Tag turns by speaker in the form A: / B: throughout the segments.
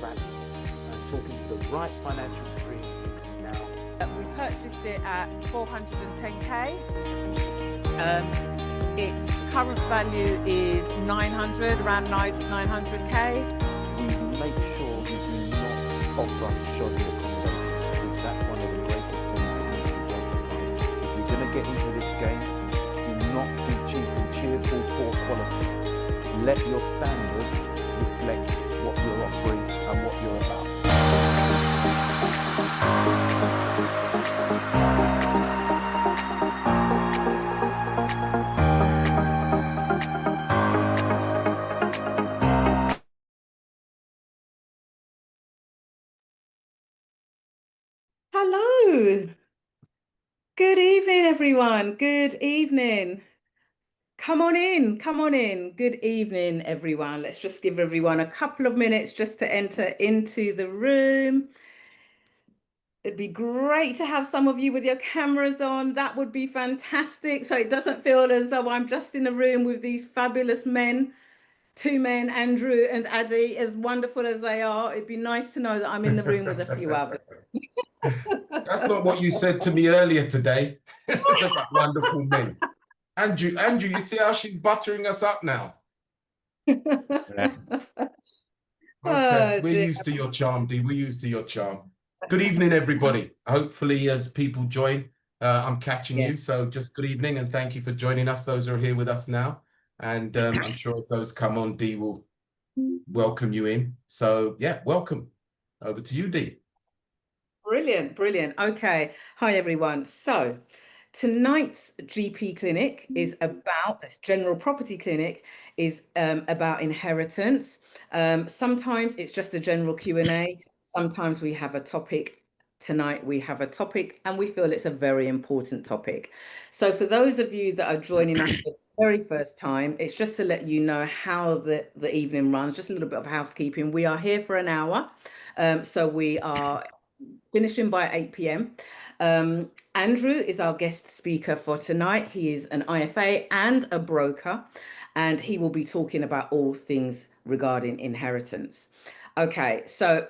A: value and talking to the right financial stream now.
B: We purchased it at 410k. Its current value is 900, around 900k.
A: We make sure we do not offer shoddy accommodation, because that's one of the greatest things that needs to be emphasised. If you're going to get into this game, do not do cheap and cheerful, poor quality. Let your standards reflect what you're offering and what you're about.
C: Hello. Good evening, everyone. Good evening. Come on in. Come on in. Good evening, everyone. Let's just give everyone a couple of minutes just to enter into the room. It'd be great to have some of you with your cameras on. That would be fantastic. So it doesn't feel as though I'm just in a room with these fabulous men. Two men, Andrew and Addy, as wonderful as they are. It'd be nice to know that I'm in the room with a few others.
D: That's not what you said to me earlier today. It's about wonderful men. Andrew, you see how she's buttering us up now? Okay, we're used to your charm, Dee. We're used to your charm. Good evening, everybody. Hopefully, as people join, I'm catching you. So just good evening and thank you for joining us, those who are here with us now. And I'm sure if those come on, Dee will welcome you in. So yeah, welcome. Over to you, Dee.
C: Brilliant, brilliant. Okay. Hi, everyone. So tonight's GP clinic is about, this general property clinic is about inheritance. Sometimes it's just a general Q&A. Sometimes we have a topic. Tonight we have a topic and we feel it's a very important topic. So for those of you that are joining us for the very first time, it's just to let you know how the evening runs, just a little bit of housekeeping. We are here for an hour. So we are finishing by 8 p.m. Andrew is our guest speaker for tonight. He is an IFA and a broker, and he will be talking about all things regarding inheritance. Okay, so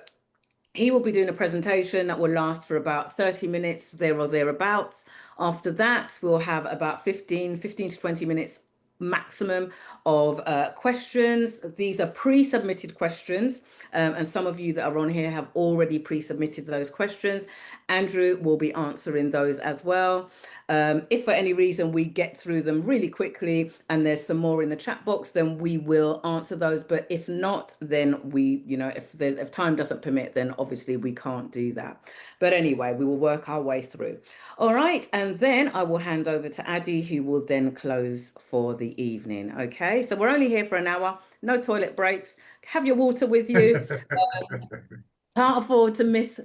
C: he will be doing a presentation that will last for about 30 minutes, there or thereabouts. After that, we'll have about 15 to 20 minutes maximum of questions. These are pre-submitted questions, and some of you that are on here have already pre-submitted those questions. Andrew will be answering those as well. If for any reason we get through them really quickly and there's some more in the chat box, then we will answer those. But if not, then we, if time doesn't permit, then obviously we can't do that. But anyway, we will work our way through. All right, and then I will hand over to Addy, who will then close for the evening. Okay, so we're only here for an hour, no toilet breaks. Have your water with you. Can't afford to miss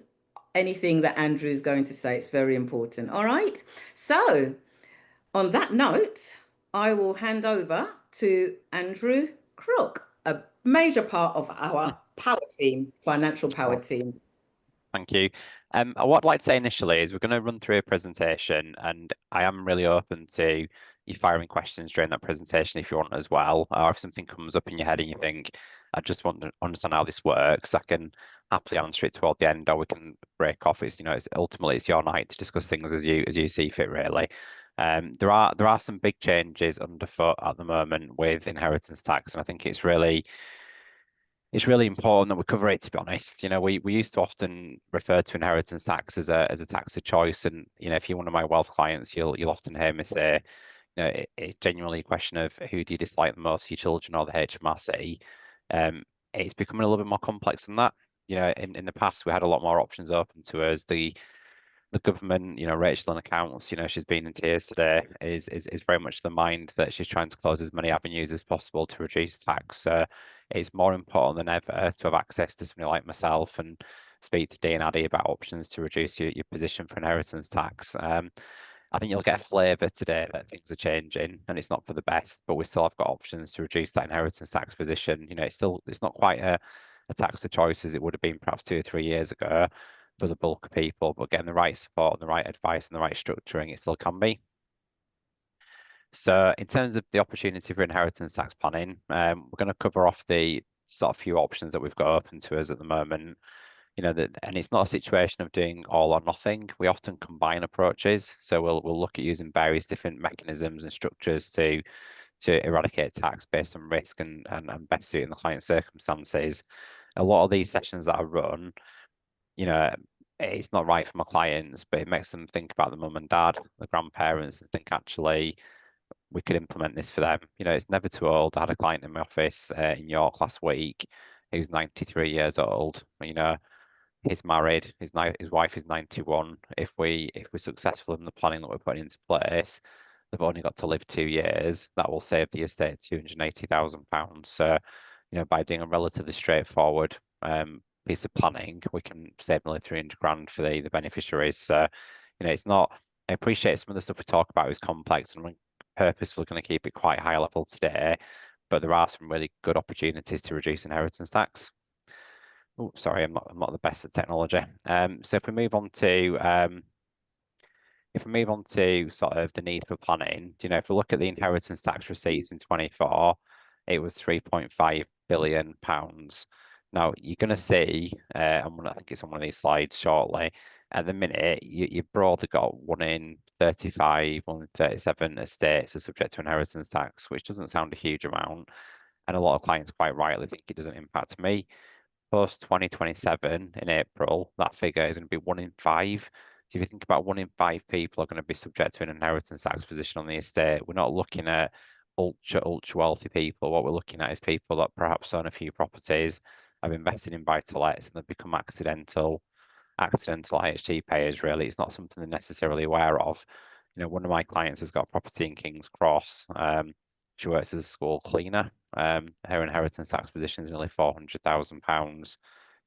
C: anything that Andrew is going to say. It's very important. All right. So on that note, I will hand over to Andrew Crook, a major part of our power team, financial power team.
E: Thank you. What I'd like to say initially is we're going to run through a presentation, and I am really open to you firing questions during that presentation if you want as well, or if something comes up in your head and you think, I just want to understand how this works, I can happily answer it toward the end, or we can break off. It's, it's ultimately it's your night to discuss things as you see fit, really. There are some big changes underfoot at the moment with inheritance tax, and I think it's really important that we cover it, to be honest. We used to often refer to inheritance tax as a tax of choice, and if you're one of my wealth clients, you'll often hear me say, it's genuinely a question of who do you dislike the most, your children or the HMRC. It's becoming a little bit more complex than that. In the past we had a lot more options open to us. The government, Rachel in accounts, she's been in tears today, is very much the mind that she's trying to close as many avenues as possible to reduce tax. It's more important than ever to have access to somebody like myself and speak to Dee and Addy about options to reduce your position for inheritance tax. I think you'll get a flavour today that things are changing and it's not for the best, but we still have got options to reduce that inheritance tax position. It's not quite a tax of choice as it would have been perhaps 2 or 3 years ago for the bulk of people, but getting the right support and the right advice and the right structuring, it still can be. So in terms of the opportunity for inheritance tax planning, we're going to cover off the sort of few options that we've got open to us at the moment. You know, that, and it's not a situation of doing all or nothing. We often combine approaches, so we'll look at using various different mechanisms and structures to eradicate tax based on risk and best suiting the client's circumstances. A lot of these sessions that I run, you know, it's not right for my clients, but it makes them think about the mum and dad, the grandparents, and think actually we could implement this for them. You know, it's never too old. I had a client in my office in York last week who's 93 years old. You know, he's married. His wife is 91. If we're successful in the planning that we're putting into place, they've only got to live 2 years. That will save the estate £280,000. So, you know, by doing a relatively straightforward piece of planning, we can save nearly 300 grand for the beneficiaries. So, you know, it's not. I appreciate some of the stuff we talk about is complex, and we're purposefully going to keep it quite high level today. But there are some really good opportunities to reduce inheritance tax. Oh, sorry, I'm not the best at technology. So if we move on to sort of the need for planning, you know, if we look at the inheritance tax receipts in 24, it was £3.5 billion. Now you're going to see, I think it's on one of these slides shortly. At the minute, you've broadly got 1 in 35, 1 in 37 estates are subject to inheritance tax, which doesn't sound a huge amount, and a lot of clients quite rightly think it doesn't impact me. Post 2027 in April, that figure is going to be 1 in 5. So if you think about 1 in 5 people are going to be subject to an inheritance tax position on the estate, we're not looking at ultra wealthy people. What we're looking at is people that perhaps own a few properties, have invested in buy-to-lets, and they've become accidental IHT payers. Really, it's not something they're necessarily aware of. You know, one of my clients has got a property in King's Cross. She works as a school cleaner. Her inheritance tax position is nearly £400,000.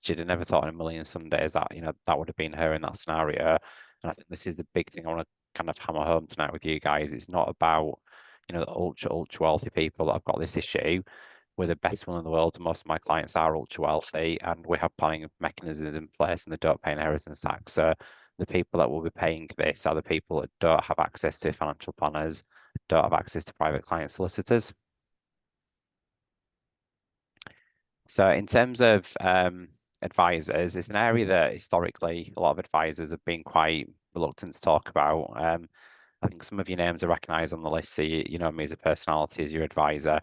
E: She'd have never thought in a million Sundays that, you know, that would have been her in that scenario. And I think this is the big thing I want to kind of hammer home tonight with you guys. It's not about, you know, the ultra wealthy people that have got this issue. We're the best one in the world, and most of my clients are ultra wealthy, and we have planning mechanisms in place, and they don't pay inheritance tax. So the people that will be paying this are the people that don't have access to financial planners, don't have access to private client solicitors. So in terms of advisors, it's an area that historically a lot of advisors have been quite reluctant to talk about. I think some of your names are recognised on the list, so you know me as a personality, as your advisor.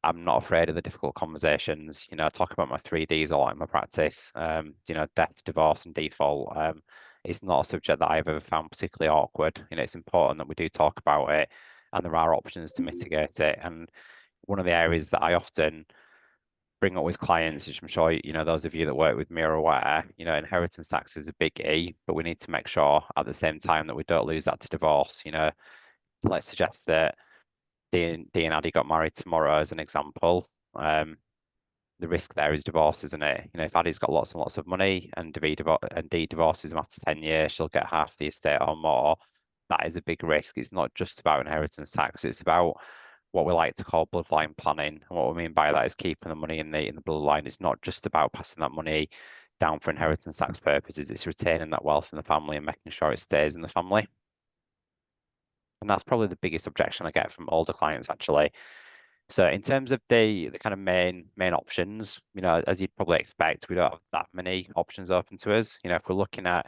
E: I'm not afraid of the difficult conversations. You know, I talk about my 3Ds a lot in my practice. You know, death, divorce, and default. It's not a subject that I've ever found particularly awkward. You know, it's important that we do talk about it, and there are options to mitigate it. And one of the areas that I often bring up with clients, which I'm sure, you know, those of you that work with me are aware, you know, inheritance tax is a big E, but we need to make sure at the same time that we don't lose that to divorce. You know, let's suggest that Dee and Addy got married tomorrow as an example. The risk there is divorce, isn't it? You know, if Addy's got lots and lots of money and Dee divorces him after 10 years, she'll get half the estate or more. That is a big risk. It's not just about inheritance tax. It's about what we like to call bloodline planning. And what we mean by that is keeping the money in the bloodline. It's not just about passing that money down for inheritance tax purposes. It's retaining that wealth in the family and making sure it stays in the family. And that's probably the biggest objection I get from older clients, actually. So in terms of the kind of main options, you know, as you'd probably expect, we don't have that many options open to us. You know, if we're looking at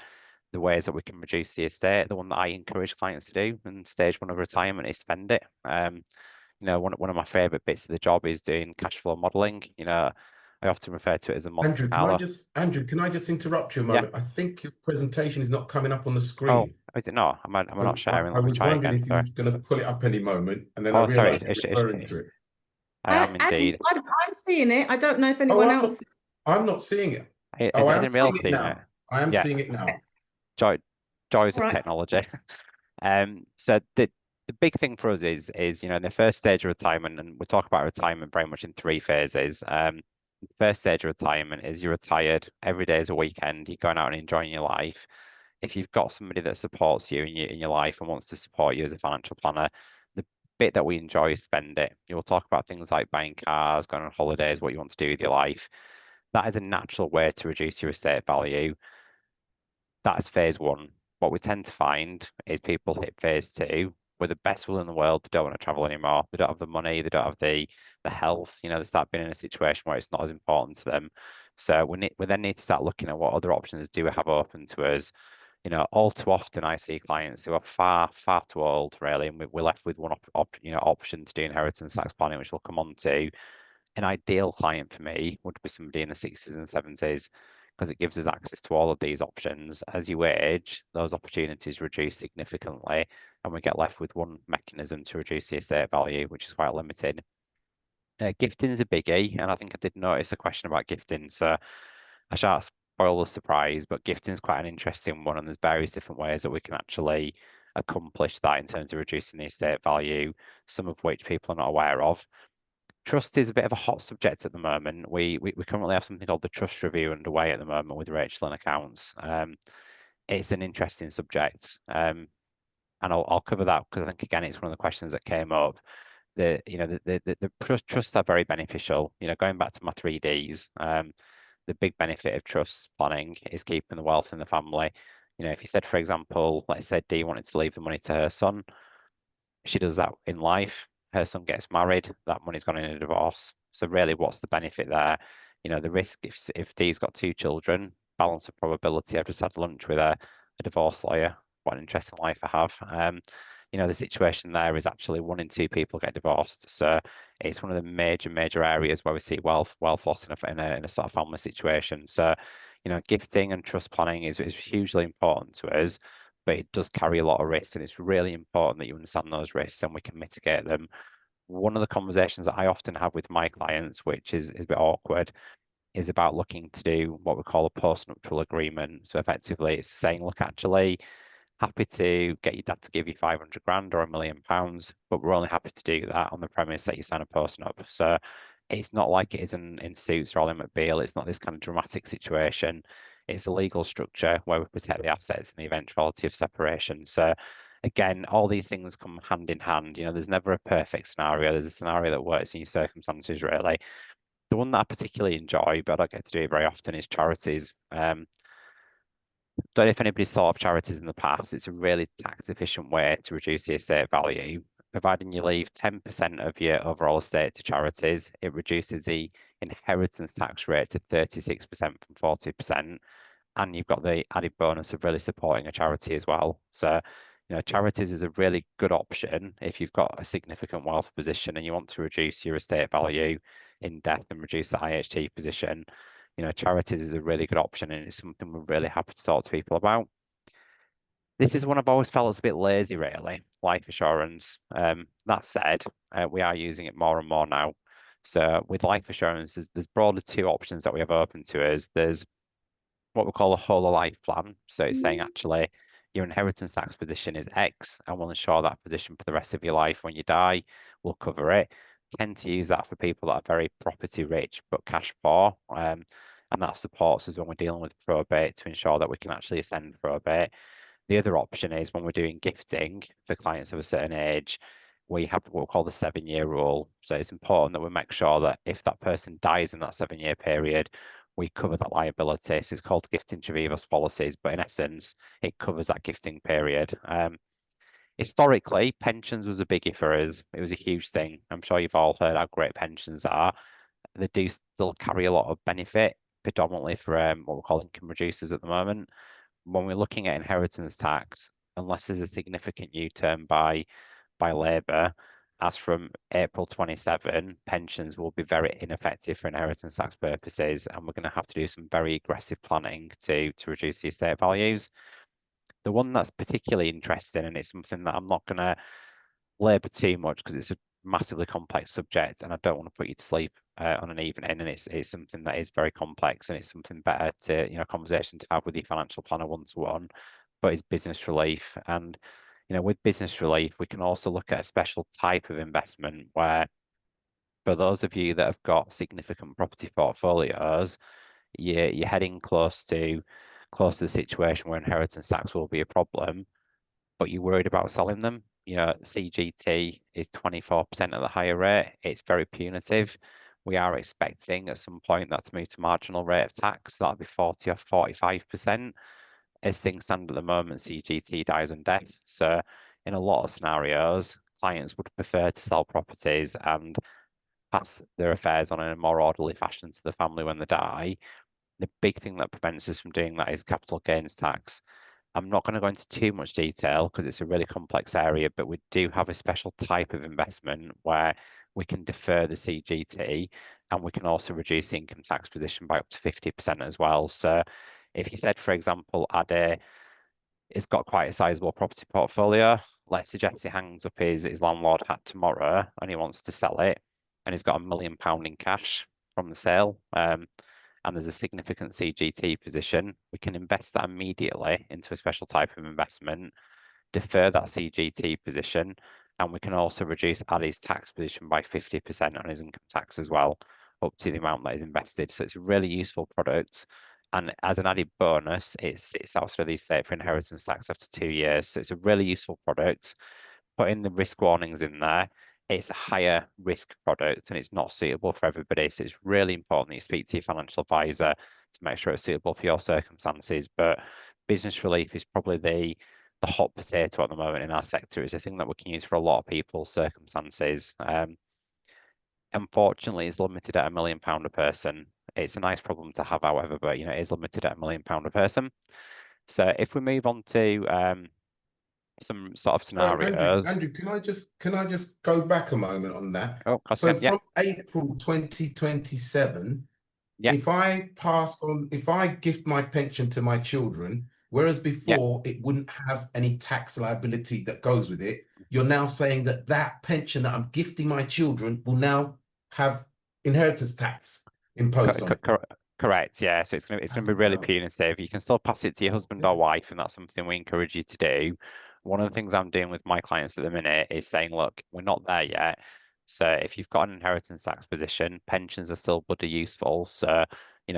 E: the ways that we can reduce the estate, the one that I encourage clients to do in stage 1 of retirement is spend it. You know, one of my favorite bits of the job is doing cash flow modeling. You know, I often refer to it as a Monte Carlo.
D: Andrew, can I just interrupt you a moment? I think your presentation is not coming up on the
E: Oh,
D: screen.
E: is it not? Am I not sharing?
D: I
E: Let me
D: was
E: try
D: wondering
E: again.
D: if you were going to pull it up any moment, and then I
E: Oh, sorry.
D: realised you're referring to it.
E: I am indeed.
C: I'm seeing it. I don't know if anyone else.
D: I'm not seeing it.
E: Is
D: I
E: it
D: am
E: in real
D: seeing it now. I am seeing it now.
E: Joys of technology. So the big thing for us is you know, in the first stage of retirement, and we talk about retirement very much in 3 phases. The first stage of retirement is you're retired, every day is a weekend, you're going out and enjoying your life. If you've got somebody that supports you in your life and wants to support you as a financial planner, the bit that we enjoy is spend it. You'll talk about things like buying cars, going on holidays, what you want to do with your life. That is a natural way to reduce your estate value. That's phase 1. What we tend to find is people hit phase 2 with the best will in the world, they don't want to travel anymore. They don't have the money, they don't have the health, you know, they start being in a situation where it's not as important to them. So we then need to start looking at what other options do we have open to us. You know, all too often I see clients who are far too old, really, and we're left with one option to do inheritance tax planning, which we'll come on to. An ideal client for me would be somebody in the 60s and 70s, because it gives us access to all of these options. As you age, those opportunities reduce significantly, and we get left with one mechanism to reduce the estate value, which is quite limited. Gifting is a biggie, and I think I did notice a question about gifting, so I shan't spoil the surprise, but gifting is quite an interesting one, and there's various different ways that we can actually accomplish that in terms of reducing the estate value, some of which people are not aware of. Trust is a bit of a hot subject at the moment. We currently have something called the trust review underway at the moment with Rachel and accounts. It's an interesting subject, and I'll cover that because I think again it's one of the questions that came up. The trusts are very beneficial. You know, going back to my 3Ds, the big benefit of trust planning is keeping the wealth in the family. You know, if you said, for example, let's say Dee wanted to leave the money to her son, she does that in life. Her son gets married, that money's gone in a divorce. So really, what's the benefit there? You know, the risk if Dee's got 2 children, balance of probability. I've just had lunch with a divorce lawyer. What an interesting life I have. You know, the situation there is actually 1 in 2 people get divorced. So it's one of the major areas where we see wealth loss in a sort of family situation. So, you know, gifting and trust planning is hugely important to us, but it does carry a lot of risks, and it's really important that you understand those risks and we can mitigate them. One of the conversations that I often have with my clients, which is a bit awkward, is about looking to do what we call a post-nuptial agreement. So effectively it's saying, look, actually happy to get your dad to give you 500 grand or £1 million, but we're only happy to do that on the premise that you sign a post-nup. So it's not like it is in Suits or Ally McBeal. It's not this kind of dramatic situation. It's a legal structure where we protect the assets in the eventuality of separation. So again, all these things come hand in hand. You know, there's never a perfect scenario. There's a scenario that works in your circumstances, really. The one that I particularly enjoy, but I don't get to do it very often, is charities. Don't know if anybody's thought of charities in the past. It's a really tax efficient way to reduce the estate value. Providing you leave 10% of your overall estate to charities, it reduces the inheritance tax rate to 36% from 40%. And you've got the added bonus of really supporting a charity as well. So, you know, charities is a really good option if you've got a significant wealth position and you want to reduce your estate value in death and reduce the IHT position. You know, charities is a really good option, and it's something we're really happy to talk to people about. This is one I've always felt it's a bit lazy, really, life assurance. That said, we are using it more and more now. So with life assurance, there's broadly 2 options that we have open to us. There's what we call a whole of life plan. So it's saying actually your inheritance tax position is X, and we'll ensure that position for the rest of your life. When you die, we'll cover it. Tend to use that for people that are very property rich but cash poor. And that supports us when we're dealing with probate to ensure that we can actually ascend probate. The other option is when we're doing gifting for clients of a certain age, we have what we call the 7-year rule. So it's important that we make sure that if that person dies in that 7-year period, we cover that liability. So it's called gifting inter vivos policies, but in essence, it covers that gifting period. Historically, pensions was a biggie for us. It was a huge thing. I'm sure you've all heard how great pensions are. They do still carry a lot of benefit, predominantly for what we call income reducers at the moment. When we're looking at inheritance tax, unless there's a significant U-turn by Labour, as from April 27, pensions will be very ineffective for inheritance tax purposes, and we're going to have to do some very aggressive planning to reduce the estate values. The one that's particularly interesting, and it's something that I'm not going to labour too much because it's a massively complex subject, and I don't want to put you to sleep on an evening, and it's something that is very complex, and it's something better to, you know, conversation to have with your financial planner one-to-one, but it's business relief. And you know, with business relief, we can also look at a special type of investment where, for those of you that have got significant property portfolios, you're heading close to the situation where inheritance tax will be a problem, but you're worried about selling them. You know, CGT is 24% at the higher rate. It's very punitive. We are expecting at some point that to move to marginal rate of tax. That'll be 40 or 45%. As things stand at the moment, CGT dies on death. So in a lot of scenarios, clients would prefer to sell properties and pass their affairs on in a more orderly fashion to the family when they die. The big thing that prevents us from doing that is capital gains tax. I'm not going to go into too much detail because it's a really complex area, but we do have a special type of investment where we can defer the CGT and we can also reduce the income tax position by up to 50% as well. So if you said, for example, Ade has got quite a sizable property portfolio, let's suggest he hangs up his landlord hat tomorrow and he wants to sell it and he's got £1 million in cash from the sale. And there's a significant CGT position, we can invest that immediately into a special type of investment, defer that CGT position, and we can also reduce Addie's tax position by 50% on his income tax as well, up to the amount that is invested. So it's a really useful product. And as an added bonus, it sits outside of the estate for inheritance tax after 2 years. So it's a really useful product. Putting the risk warnings in there, it's a higher risk product and it's not suitable for everybody. So it's really important that you speak to your financial advisor to make sure it's suitable for your circumstances. But business relief is probably the hot potato at the moment in our sector. It's a thing that we can use for a lot of people's circumstances. Unfortunately, it's limited at £1 million a person. It's a nice problem to have, however, but it is limited at £1 million a person. So if we move on to some sort of scenarios.
D: Andrew, can I just go back a moment on that?
E: Oh,
D: So
E: yeah.
D: from April 2027,
E: Yeah.
D: if I gift my pension to my children, whereas before it wouldn't have any tax liability that goes with it, you're now saying that that pension that I'm gifting my children will now have inheritance tax imposed on it.
E: Correct, yeah. So it's going to be really punitive. You can still pass it to your husband or wife, and that's something we encourage you to do. One of the things I'm doing with my clients at the minute is saying, look, we're not there yet. So if you've got an inheritance tax position, pensions are still bloody useful. So,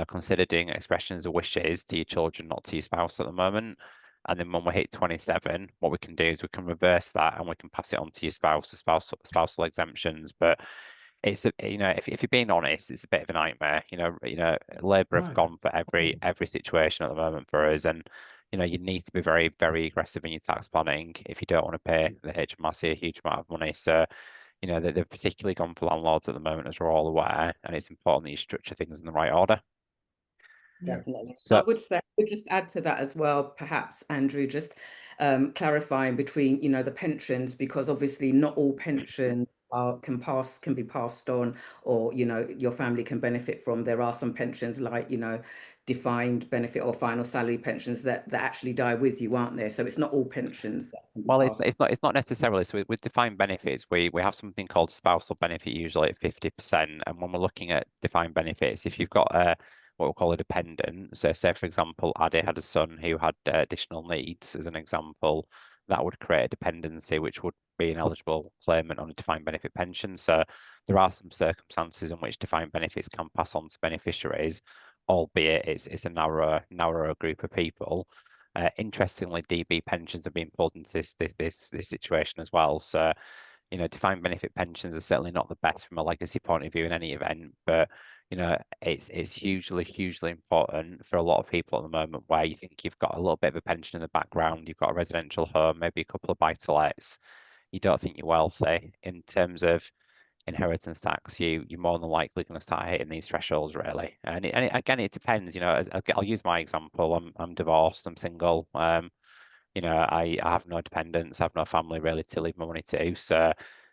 E: consider doing expressions of wishes to your children, not to your spouse at the moment. And then when we hit 27, what we can do is we can reverse that and we can pass it on to your spouse, spousal exemptions. But it's if you're being honest, it's a bit of a nightmare. Labour have gone for every situation at the moment for us, and you need to be very, very aggressive in your tax planning if you don't want to pay the HMRC a huge amount of money. So they've particularly gone for landlords at the moment, as we're all aware, and it's important that you structure things in the right order.
C: Definitely.
E: So,
C: I would just add to that as well, perhaps, Andrew, just clarifying between, the pensions, because obviously not all pensions can be passed on, or, your family can benefit from. There are some pensions like, defined benefit or final salary pensions that actually die with you, aren't there? So it's not all pensions that can be passed on.
E: it's not necessarily. So with defined benefits, we have something called spousal benefit, usually at 50%. And when we're looking at defined benefits, if you've got what we call a dependent, so say for example, Ade had a son who had additional needs, as an example, that would create a dependency, which would be an eligible claimant on a defined benefit pension. So there are some circumstances in which defined benefits can pass on to beneficiaries, albeit it's a narrower group of people. Interestingly, DB pensions are being pulled into this situation as well. So, defined benefit pensions are certainly not the best from a legacy point of view in any event, but it's hugely important for a lot of people at the moment, where you think you've got a little bit of a pension in the background, you've got a residential home, maybe a couple of buy-to-lets, you don't think you're wealthy. In terms of inheritance tax, you're more than likely going to start hitting these thresholds, really. And again, it depends. I'll use my example. I'm divorced. I'm single. I have no dependents. I have no family really to leave my money to. So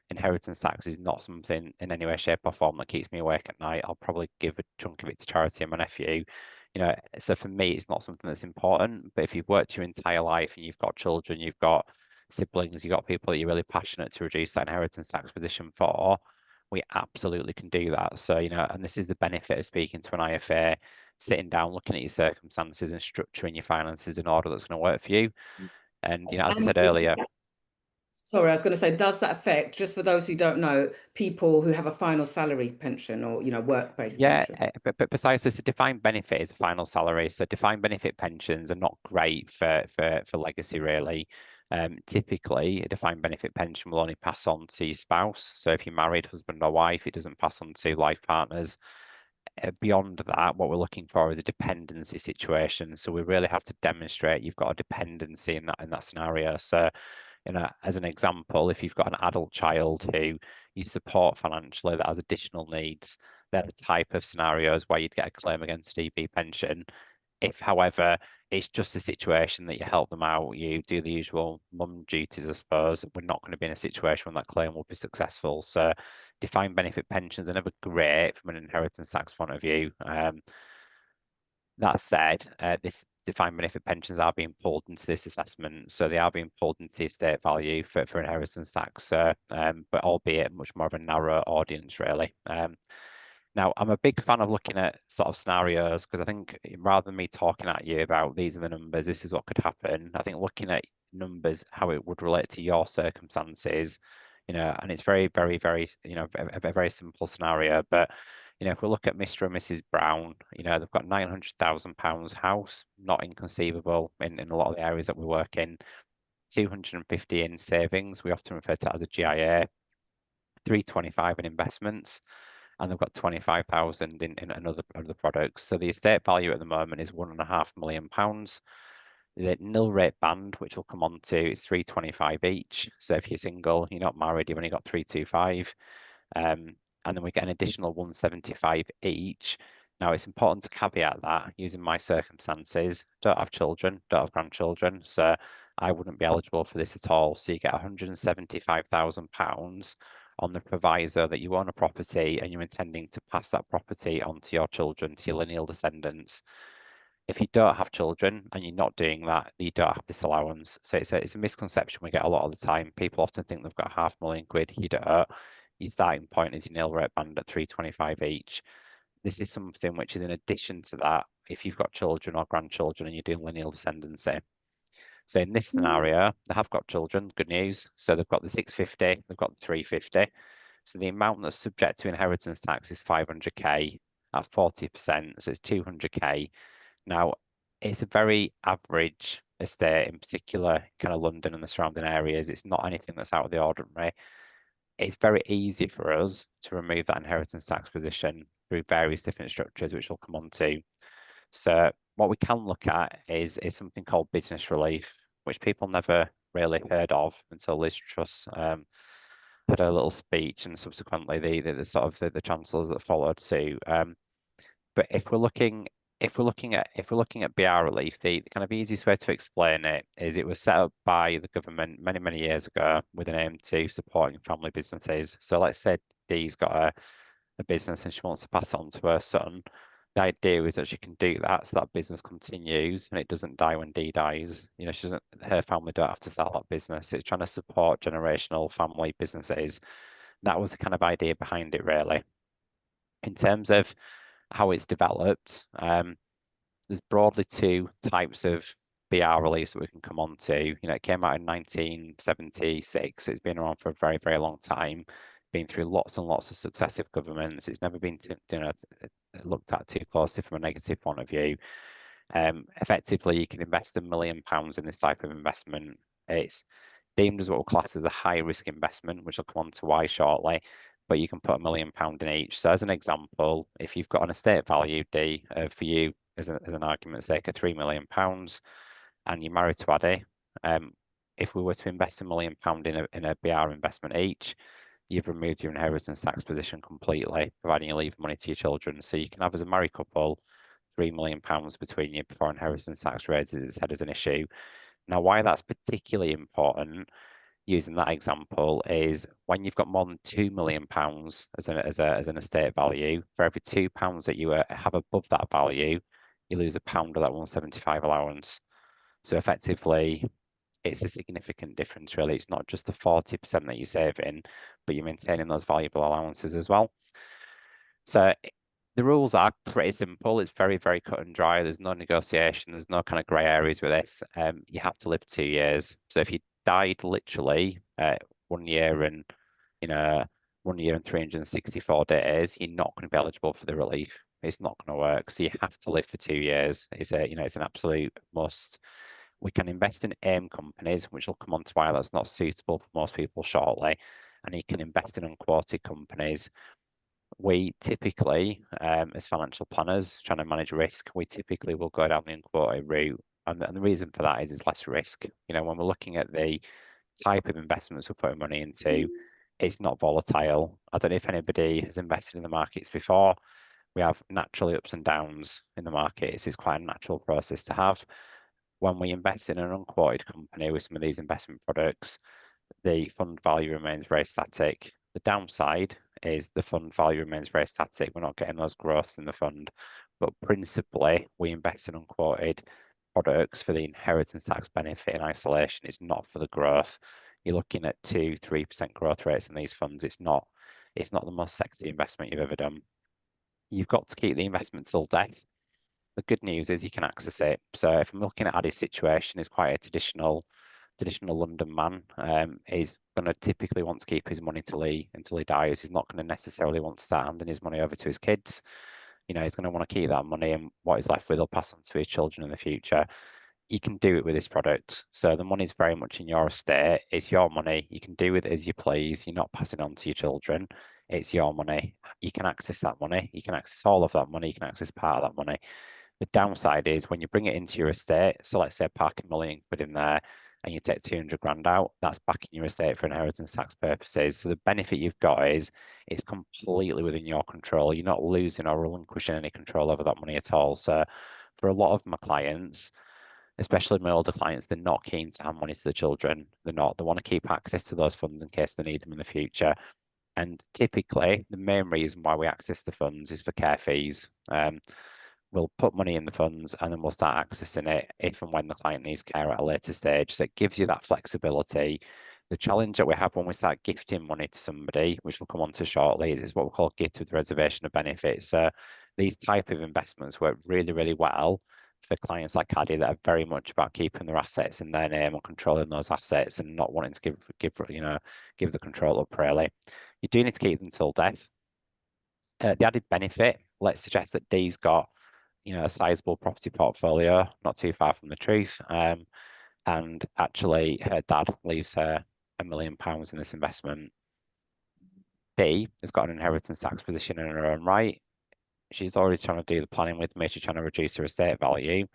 E: inheritance tax is not something in any way, shape, or form that keeps me awake at night. I'll probably give a chunk of it to charity and my nephew. So for me, it's not something that's important. But if you've worked your entire life and you've got children, you've got siblings, you've got people that you're really passionate to reduce that inheritance tax position for, we absolutely can do that. So, and this is the benefit of speaking to an IFA, sitting down, looking at your circumstances and structuring your finances in order that's going to work for you. And, as I said earlier,
C: sorry, I was going to say, does that affect, just for those who don't know, people who have a final salary pension or, work-based pension?
E: But precisely, so defined benefit is a final salary. So defined benefit pensions are not great for legacy, really. Typically, a defined benefit pension will only pass on to your spouse. So if you're married, husband or wife, it doesn't pass on to life partners. Beyond that, what we're looking for is a dependency situation. So we really have to demonstrate you've got a dependency in that scenario. So as an example, if you've got an adult child who you support financially that has additional needs, they're the type of scenarios where you'd get a claim against a DB pension. If, however, it's just a situation that you help them out, you do the usual mum duties, I suppose, we're not going to be in a situation when that claim will be successful. So defined benefit pensions are never great from an inheritance tax point of view. That said, this defined benefit pensions are being pulled into this assessment, so they are being pulled into the estate value for inheritance tax, but albeit much more of a narrow audience, really. Now, I'm a big fan of looking at sort of scenarios because I think rather than me talking at you about these are the numbers, this is what could happen, I think looking at numbers, how it would relate to your circumstances, and it's very, very, very, a very simple scenario, but if we look at Mr. and Mrs. Brown, they've got £900,000 house, not inconceivable in a lot of the areas that we work in, 250 in savings, we often refer to that as a GIA, 325 in investments, and they've got 25,000 in other products. So the estate value at the moment is £1.5 million. The nil rate band, which we'll come on to, is 325 each. So if you're single, you're not married, you've only got 325. And then we get an additional 175 each. Now it's important to caveat that using my circumstances, don't have children, don't have grandchildren, so I wouldn't be eligible for this at all. So you get £175,000 on the proviso that you own a property and you're intending to pass that property on to your children, to your lineal descendants. If you don't have children and you're not doing that, you don't have this allowance. So it's a misconception we get a lot of the time. People often think they've got £500,000, you don't. Your starting point is your nil rate band at 325 each. This is something which is in addition to that, if you've got children or grandchildren and you're doing lineal descendancy. So in this scenario, they have got children, good news. So they've got the 650, they've got the 350. So the amount that's subject to inheritance tax is 500k at 40%, so it's 200k. Now, it's a very average estate, in particular, kind of London and the surrounding areas. It's not anything that's out of the ordinary. It's very easy for us to remove that inheritance tax position through various different structures, which we'll come on to. So what we can look at is something called business relief, which people never really heard of until Liz Truss had a little speech, and subsequently the sort of the chancellors that followed suit. But if we're looking at BR relief, the kind of easiest way to explain it is it was set up by the government many years ago with an aim to supporting family businesses. So let's say Dee's got a business and she wants to pass it on to her son. The idea is that she can do that so that business continues and it doesn't die when Dee dies. Her family don't have to sell that business. It's trying to support generational family businesses. That was the kind of idea behind it, really. In terms of how it's developed, there's broadly two types of BR reliefs that we can come on to. It came out in 1976. It's been around for a very, very long time, been through lots and lots of successive governments. It's never been looked at too closely from a negative point of view. Effectively, you can invest £1 million in this type of investment. It's deemed as what we'll class as a high risk investment, which I'll come on to why shortly, but you can put £1 million in each. So as an example, if you've got an estate value, D, for you, as an argument's sake, of £3 million, and you're married to Addy, if we were to invest £1 million in a BR investment each, you've removed your inheritance tax position completely, providing you leave money to your children. So you can have, as a married couple, £3 million between you before inheritance tax raises its head as an issue. Now, why that's particularly important, using that example, is when you've got more than £2 million as an estate value, for every £2 that you have above that value, you lose £1 of that 175 allowance. So effectively, it's a significant difference, really. It's not just the 40% that you're saving, but you're maintaining those valuable allowances as well. So the rules are pretty simple. It's very, very cut and dry. There's no negotiation. There's no kind of grey areas with this. You have to live 2 years. So if you died literally 1 year and 1 year and 364 days, you're not going to be eligible for the relief. It's not going to work. So you have to live for 2 years. It's an absolute must. We can invest in AIM companies, which will come on to why that's not suitable for most people shortly. And you can invest in unquoted companies. We typically, as financial planners trying to manage risk, we typically will go down the unquoted route. And the reason for that is it's less risk. When we're looking at the type of investments we're putting money into, it's not volatile. I don't know if anybody has invested in the markets before. We have naturally ups and downs in the markets. It's quite a natural process to have. When we invest in an unquoted company with some of these investment products, the fund value remains very static. The downside is the fund value remains very static. We're not getting those growths in the fund, but principally we invest in unquoted products for the inheritance tax benefit in isolation. It's not for the growth. You're looking at 2-3% growth rates in these funds. It's not the most sexy investment you've ever done. You've got to keep the investment till death. The good news is you can access it. So if I'm looking at Addy's situation, he's quite a traditional London man. He's going to typically want to keep his money until he dies. He's not going to necessarily want to start handing his money over to his kids. You know, he's going to want to keep that money, and what he's left with he'll pass on to his children in the future. You can do it with this product. So the money's very much in your estate. It's your money. You can do with it as you please. You're not passing on to your children. It's your money. You can access that money. You can access all of that money. You can access part of that money. The downside is when you bring it into your estate, so let's say park £1 million in there and you take 200 grand out, that's back in your estate for inheritance tax purposes. So the benefit you've got is it's completely within your control. You're not losing or relinquishing any control over that money at all. So for a lot of my clients, especially my older clients, they're not keen to hand money to the children. They want to keep access to those funds in case they need them in the future. And typically, the main reason why we access the funds is for care fees. We'll put money in the funds and then we'll start accessing it if and when the client needs care at a later stage. So it gives you that flexibility. The challenge that we have when we start gifting money to somebody, which we'll come on to shortly, is what we call gift with reservation of benefits. So these type of investments work really, really well for clients like Addy that are very much about keeping their assets in their name and controlling those assets and not wanting to give the control up really. You do need to keep them till death. The added benefit, let's suggest that Dee's got a sizable property portfolio, not too far from the truth. And actually her dad leaves her £1 million in this investment. Dee has got an inheritance tax position in her own right. She's already trying to do the planning with me. She's trying to reduce her estate value.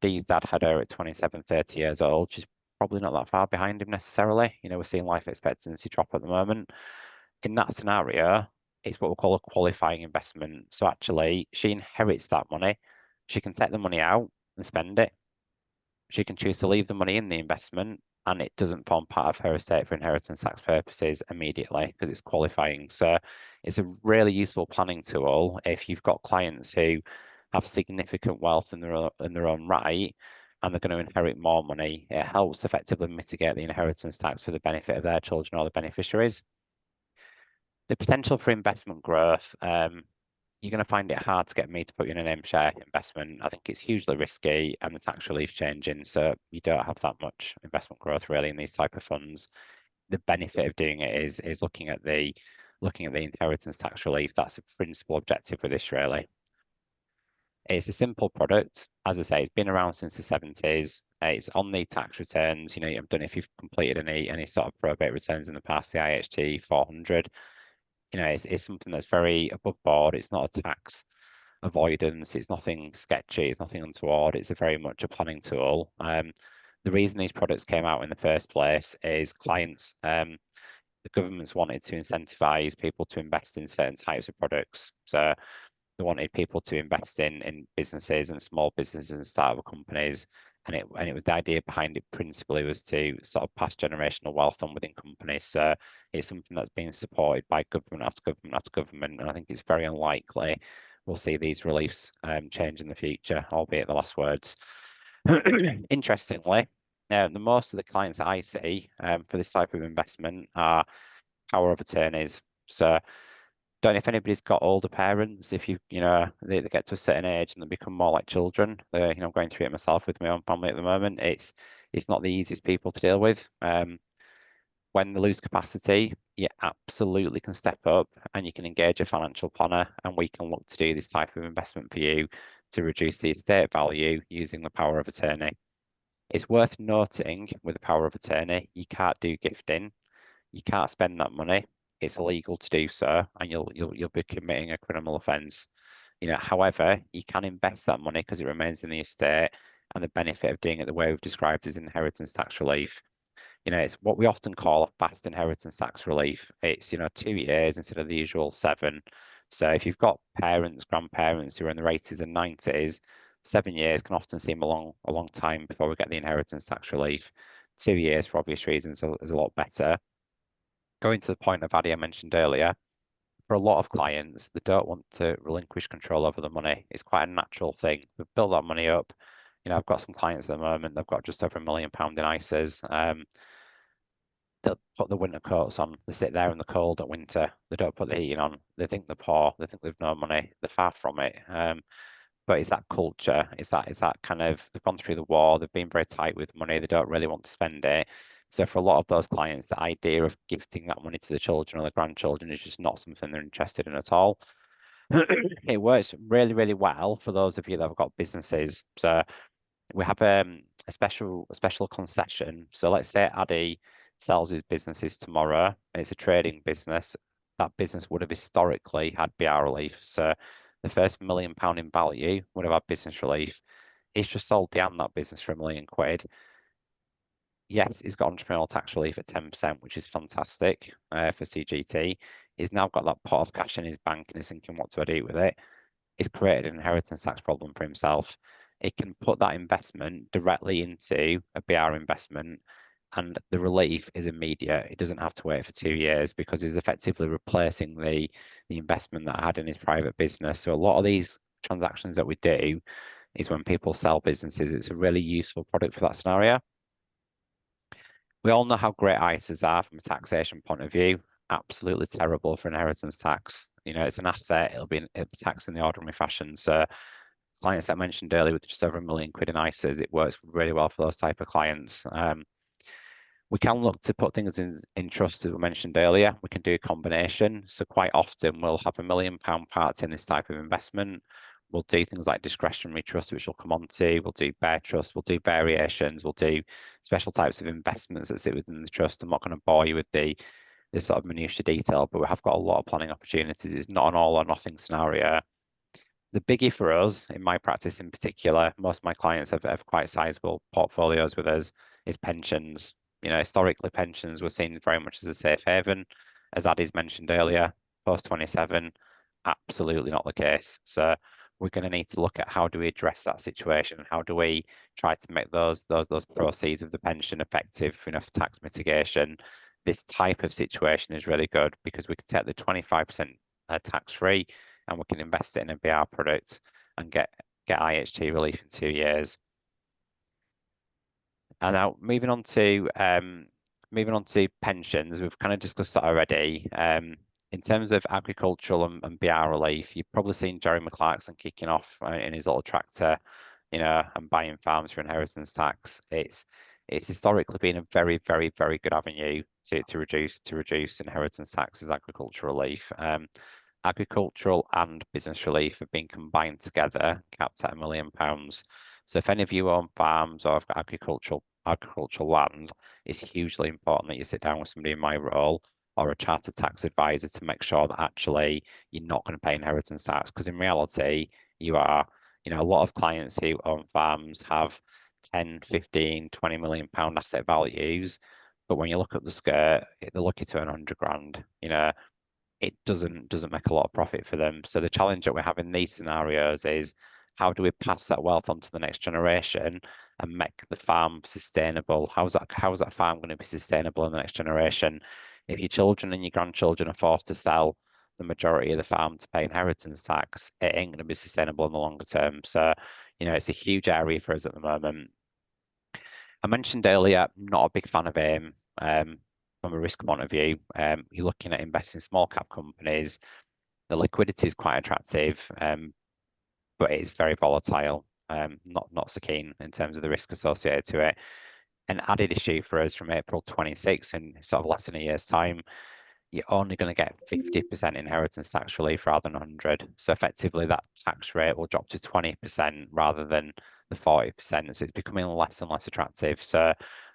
E: Dee's dad had her at 27, 30 years old. She's probably not that far behind him necessarily. We're seeing life expectancy drop at the moment. In that scenario, it's what we call a qualifying investment. So actually, she inherits that money. She can take the money out and spend it. She can choose to leave the money in the investment and it doesn't form part of her estate for inheritance tax purposes immediately because it's qualifying. So it's a really useful planning tool if you've got clients who have significant wealth in their own right and they're going to inherit more money. It helps effectively mitigate the inheritance tax for the benefit of their children or the beneficiaries. The potential for investment growth, you're going to find it hard to get me to put you in an M share investment. I think it's hugely risky and the tax relief changing, so you don't have that much investment growth really in these type of funds. The benefit of doing it is looking at the inheritance tax relief. That's a principal objective with this really. It's a simple product. As I say, it's been around since the 70s. It's on the tax returns. I don't know if you've completed any sort of probate returns in the past, the IHT 400. It's something that's very above board. It's not a tax avoidance. It's nothing sketchy. It's nothing untoward. It's a very much a planning tool. The reason these products came out in the first place is clients, the governments wanted to incentivize people to invest in certain types of products. So they wanted people to invest in businesses and small businesses and startup companies. And it was the idea behind it principally was to sort of pass generational wealth on within companies. So it's something that's been supported by government after government after government. And I think it's very unlikely we'll see these reliefs change in the future, albeit the last words. Interestingly, the most of the clients that I see for this type of investment are power of attorneys. So don't know if anybody's got older parents, if they get to a certain age and they become more like children. I'm going through it myself with my own family at the moment. It's not the easiest people to deal with. When they lose capacity, you absolutely can step up and you can engage a financial planner and we can look to do this type of investment for you to reduce the estate value using the power of attorney. It's worth noting with the power of attorney, you can't do gifting. You can't spend that money. It's illegal to do so, and you'll be committing a criminal offence. However, you can invest that money because it remains in the estate, and the benefit of doing it the way we've described is inheritance tax relief. you know, it's what we often call a fast inheritance tax relief. It's, you know, 2 years instead of the usual 7. So if you've got parents, grandparents who are in their 80s and 90s, 7 years can often seem a long time before we get the inheritance tax relief. 2 years, for obvious reasons, is a lot better. Going to the point of Adi I mentioned earlier, for a lot of clients, they don't want to relinquish control over the money. It's quite a natural thing. They've built that money up. You know, I've got some clients at the moment, they've got just over £1 million in ISAs. They'll put the winter coats on. They sit there in the cold at winter. They don't put the heating on. They think they're poor. They think they've no money. They're far from it. But it's that culture. It's that kind of, they've gone through the war. They've been very tight with money. They don't really want to spend it. So for a lot of those clients, the idea of gifting that money to the children or the grandchildren is just not something they're interested in at all. It works really, really well for those of you that have got businesses. So we have a special concession. So let's say Adi sells his businesses tomorrow and it's a trading business. That business would have historically had BR relief. So the first £1 million in value would have had business relief. He's just sold down that business for £1 million. Yes, he's got entrepreneurial tax relief at 10%, which is fantastic for CGT. He's now got that pot of cash in his bank and he's thinking, what do I do with it? He's created an inheritance tax problem for himself. He can put that investment directly into a BR investment and the relief is immediate. He doesn't have to wait for 2 years because he's effectively replacing the investment that I had in his private business. So a lot of these transactions that we do is when people sell businesses, it's a really useful product for that scenario. We all know how great ISAs are from a taxation point of view. Absolutely terrible for inheritance tax. You know, it's an asset, it'll be taxed in the ordinary fashion. So clients that I mentioned earlier with just over £1 million in ISAs, it works really well for those type of clients. We can look to put things in trust, as we mentioned earlier. We can do a combination. So quite often we'll have £1 million parts in this type of investment. We'll do things like discretionary trust, which we'll come on to. We'll do bare trust. We'll do variations. We'll do special types of investments that sit within the trust. I'm not going to bore you with the sort of minutiae detail, but we have got a lot of planning opportunities. It's not an all or nothing scenario. The biggie for us, in my practice in particular, most of my clients have quite sizable portfolios with us, is pensions. You know, historically, pensions were seen very much as a safe haven. As Adi's mentioned earlier, post 27, absolutely not the case. So we're going to need to look at how do we address that situation? How do we try to make those proceeds of the pension effective, you know, for tax mitigation? This type of situation is really good because we can take the 25% tax-free and we can invest it in a BR product and get IHT relief in 2 years. And now moving on to pensions, we've kind of discussed that already. In terms of agricultural and BR relief, you've probably seen Jeremy Clarkson kicking off in his little tractor, you know, and buying farms for inheritance tax. It's historically been a very, very, very good avenue to reduce inheritance tax as agricultural relief. Agricultural and business relief have been combined together, capped at £1 million. So if any of you own farms or have got agricultural land, it's hugely important that you sit down with somebody in my role or a chartered tax advisor to make sure that actually you're not going to pay inheritance tax, because in reality you are. You know, a lot of clients who own farms have 10, 15, 20 million pound asset values, but when you look at the skirt, they're lucky to earn 100 grand. You know, it doesn't make a lot of profit for them. So the challenge that we have in these scenarios is how do we pass that wealth on to the next generation and make the farm sustainable? How's that farm going to be sustainable in the next generation? If your children and your grandchildren are forced to sell the majority of the farm to pay inheritance tax, it ain't going to be sustainable in the longer term. So, you know, it's a huge area for us at the moment. I mentioned earlier, not a big fan of AIM. From a risk point of view, you're looking at investing in small cap companies. The liquidity is quite attractive, but it is very volatile. Not so keen in terms of the risk associated to it. An added issue for us from April 26 in sort of less than a year's time, you're only going to get 50% inheritance tax relief rather than 100. So effectively that tax rate will drop to 20% rather than the 40%. So it's becoming less and less attractive. So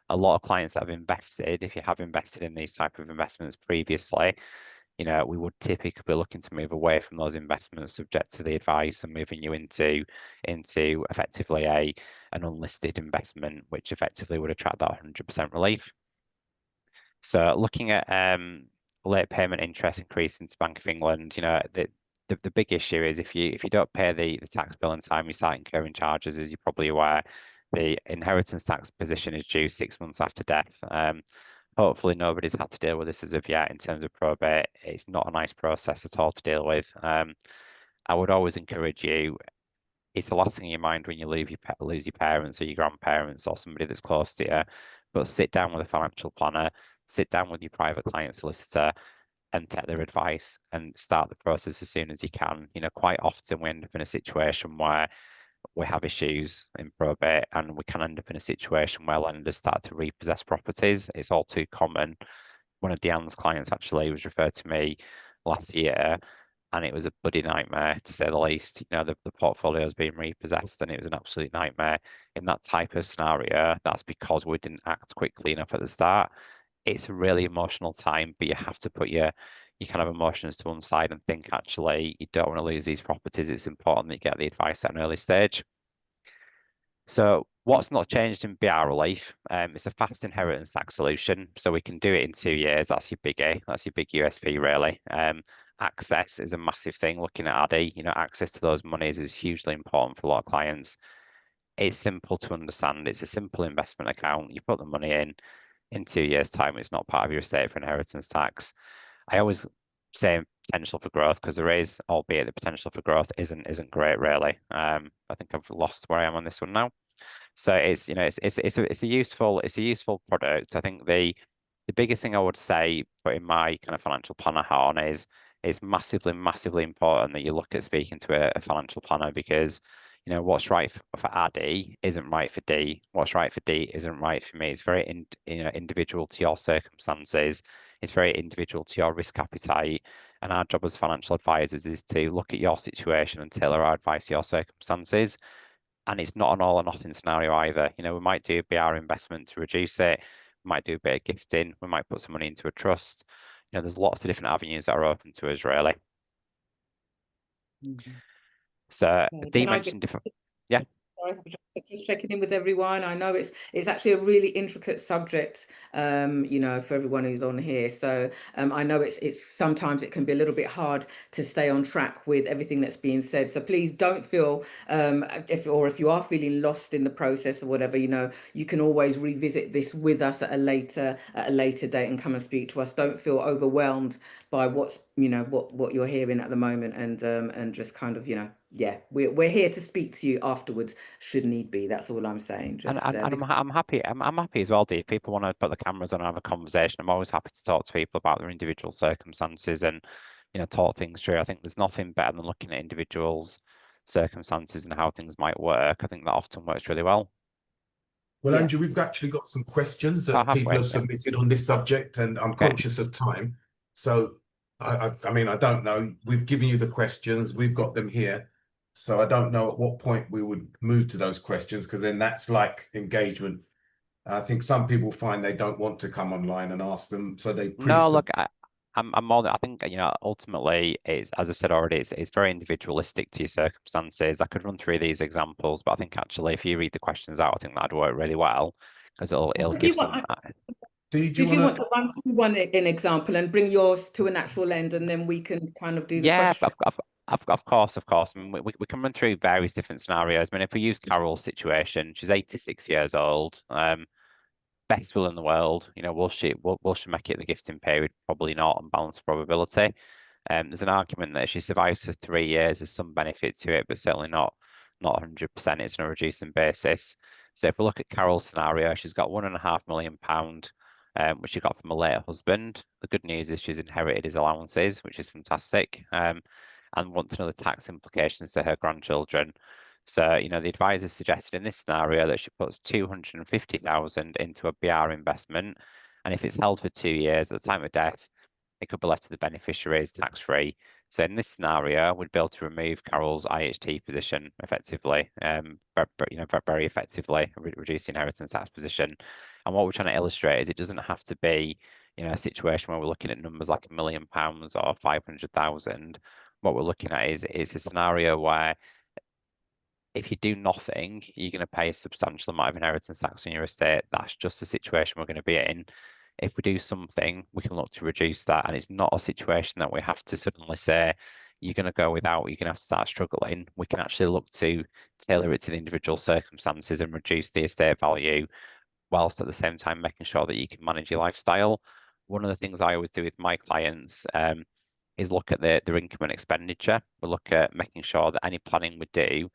E: a lot of clients that have invested, if you have invested in these type of investments previously, you know, we would typically be looking to move away from those investments subject to the advice and moving you into effectively an unlisted investment, which effectively would attract that 100% relief. So looking at late payment interest increasing to Bank of England, you know, the big issue is if you don't pay the tax bill in time, you start incurring charges, as you're probably aware. The inheritance tax position is due 6 months after death. Hopefully nobody's had to deal with this as of yet in terms of probate. It's not a nice process at all to deal with. I would always encourage you, it's the last thing in your mind when you lose your parents or your grandparents or somebody that's close to you, but sit down with a financial planner, sit down with your private client solicitor and take their advice and start the process as soon as you can. You know, quite often we end up in a situation where we have issues in probate and we can end up in a situation where lenders start to repossess properties. It's all too common. One of Deanne's clients actually was referred to me last year and it was a bloody nightmare to say the least. You know, the portfolio has been repossessed and it was an absolute nightmare. In that type of scenario, that's because we didn't act quickly enough at the start. It's a really emotional time, but you have to put your kind of emotions to one side and think, actually, you don't want to lose these properties. It's important that you get the advice at an early stage. So what's not changed in BR relief? It's a fast inheritance tax solution, so we can do it in 2 years. That's your big A. That's your big USP, really. Access is a massive thing. Looking at ADDI, you know, access to those monies is hugely important for a lot of clients. It's simple to understand. It's a simple investment account. You put the money in 2 years' time, it's not part of your estate for inheritance tax. I always say potential for growth because there is, albeit the potential for growth isn't great really. I think I've lost where I am on this one now. So it's, you know, it's a useful product. I think the biggest thing I would say, putting my kind of financial planner hat on, is massively important that you look at speaking to a financial planner, because you know what's right for ADDI isn't right for D. What's right for D isn't right for me. It's very individual to your circumstances. It's very individual to your risk appetite. And our job as financial advisors is to look at your situation and tailor our advice to your circumstances. And it's not an all or nothing scenario either. You know, we might do a BR investment to reduce it. We might do a bit of gifting. We might put some money into a trust. You know, there's lots of different avenues that are open to us, really. So Dee mentioned different. Yeah.
C: Sorry, just checking in with everyone. I know it's actually a really intricate subject, you know, for everyone who's on here. So I know it's sometimes it can be a little bit hard to stay on track with everything that's being said. So please don't feel if you are feeling lost in the process or whatever, you know, you can always revisit this with us at a later date and come and speak to us. Don't feel overwhelmed by what's, you know, what you're hearing at the moment, and just kind of, you know, yeah, we're here to speak to you afterwards should need be. That's all I'm saying. Just
E: And I'm happy. I'm happy as well, Dee. If people want to put the cameras on and have a conversation, I'm always happy to talk to people about their individual circumstances and, you know, talk things through. I think there's nothing better than looking at individuals' circumstances and how things might work. I think that often works really well.
D: Well,
C: Yeah.
D: Andrew, we've actually got some questions that
E: halfway,
D: people have
E: yeah.
D: submitted on this subject, and I'm
E: Okay.
D: conscious of time. So, I mean, I don't know. We've given you the questions. We've got them here. So I don't know at what point we would move to those questions, because then that's like engagement. I think some people find they don't want to come online and ask them, so they
E: No, look, I'm more than, I think, you know, ultimately it's, as I've said already, it's very individualistic to your circumstances. I could run through these examples, but I think actually if you read the questions out, I think that'd work really well, because it'll give some.
D: Did
C: you want to run through an example and bring yours to a natural end, and then we can kind of do the question?
E: Of course. I mean, we can run through various different scenarios. I mean, if we use Carol's situation, she's 86 years old. Best will in the world, you know, will she make it the gifting period? Probably not, on balance of probability. There's an argument that if she survives for 3 years, there's some benefit to it, but certainly not 100%. It's on a reducing basis. So if we look at Carol's scenario, she's got £1.5 million, which she got from a late husband. The good news is she's inherited his allowances, which is fantastic, and wants to know the tax implications to her grandchildren. So, you know, the advisor suggested in this scenario that she puts 250,000 into a BR investment, and if it's held for 2 years, at the time of death, it could be left to the beneficiaries tax-free. So in this scenario, we'd be able to remove Carol's IHT position effectively, very effectively, reduce the inheritance tax position. And what we're trying to illustrate is it doesn't have to be, you know, a situation where we're looking at numbers like £1 million or 500,000. What we're looking at is a scenario where if you do nothing, you're going to pay a substantial amount of inheritance tax on your estate. That's just the situation we're going to be in. if we do something, we can look to reduce that. And it's not a situation that we have to suddenly say, you're going to go without, you're going to have to start struggling. We can actually look to tailor it to the individual circumstances and reduce the estate value, whilst at the same time making sure that you can manage your lifestyle. One of the things I always do with my clients is look at their income and expenditure. We look at making sure that any planning we do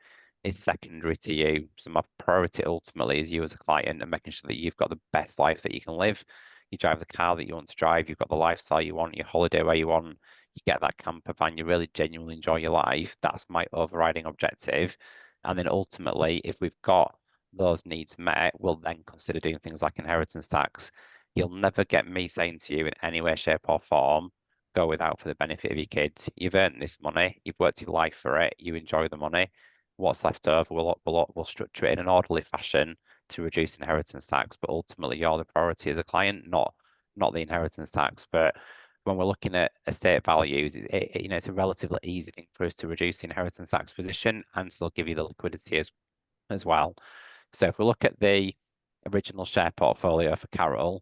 E: is secondary to you. So my priority ultimately is you as a client and making sure that you've got the best life that you can live. You drive the car that you want to drive, you've got the lifestyle you want, your holiday where you want, you get that camper van, you really genuinely enjoy your life. That's my overriding objective. And then ultimately, if we've got those needs met, we'll then consider doing things like inheritance tax. You'll never get me saying to you in any way, shape, or form, go without for the benefit of your kids. You've earned this money, you've worked your life for it, you enjoy the money. What's left over, we'll structure it in an orderly fashion to reduce inheritance tax, but ultimately you're the priority as a client, not the inheritance tax. But when we're looking at estate values, it's a relatively easy thing for us to reduce the inheritance tax position and still give you the liquidity as well. So if we look at the original share portfolio for Carol,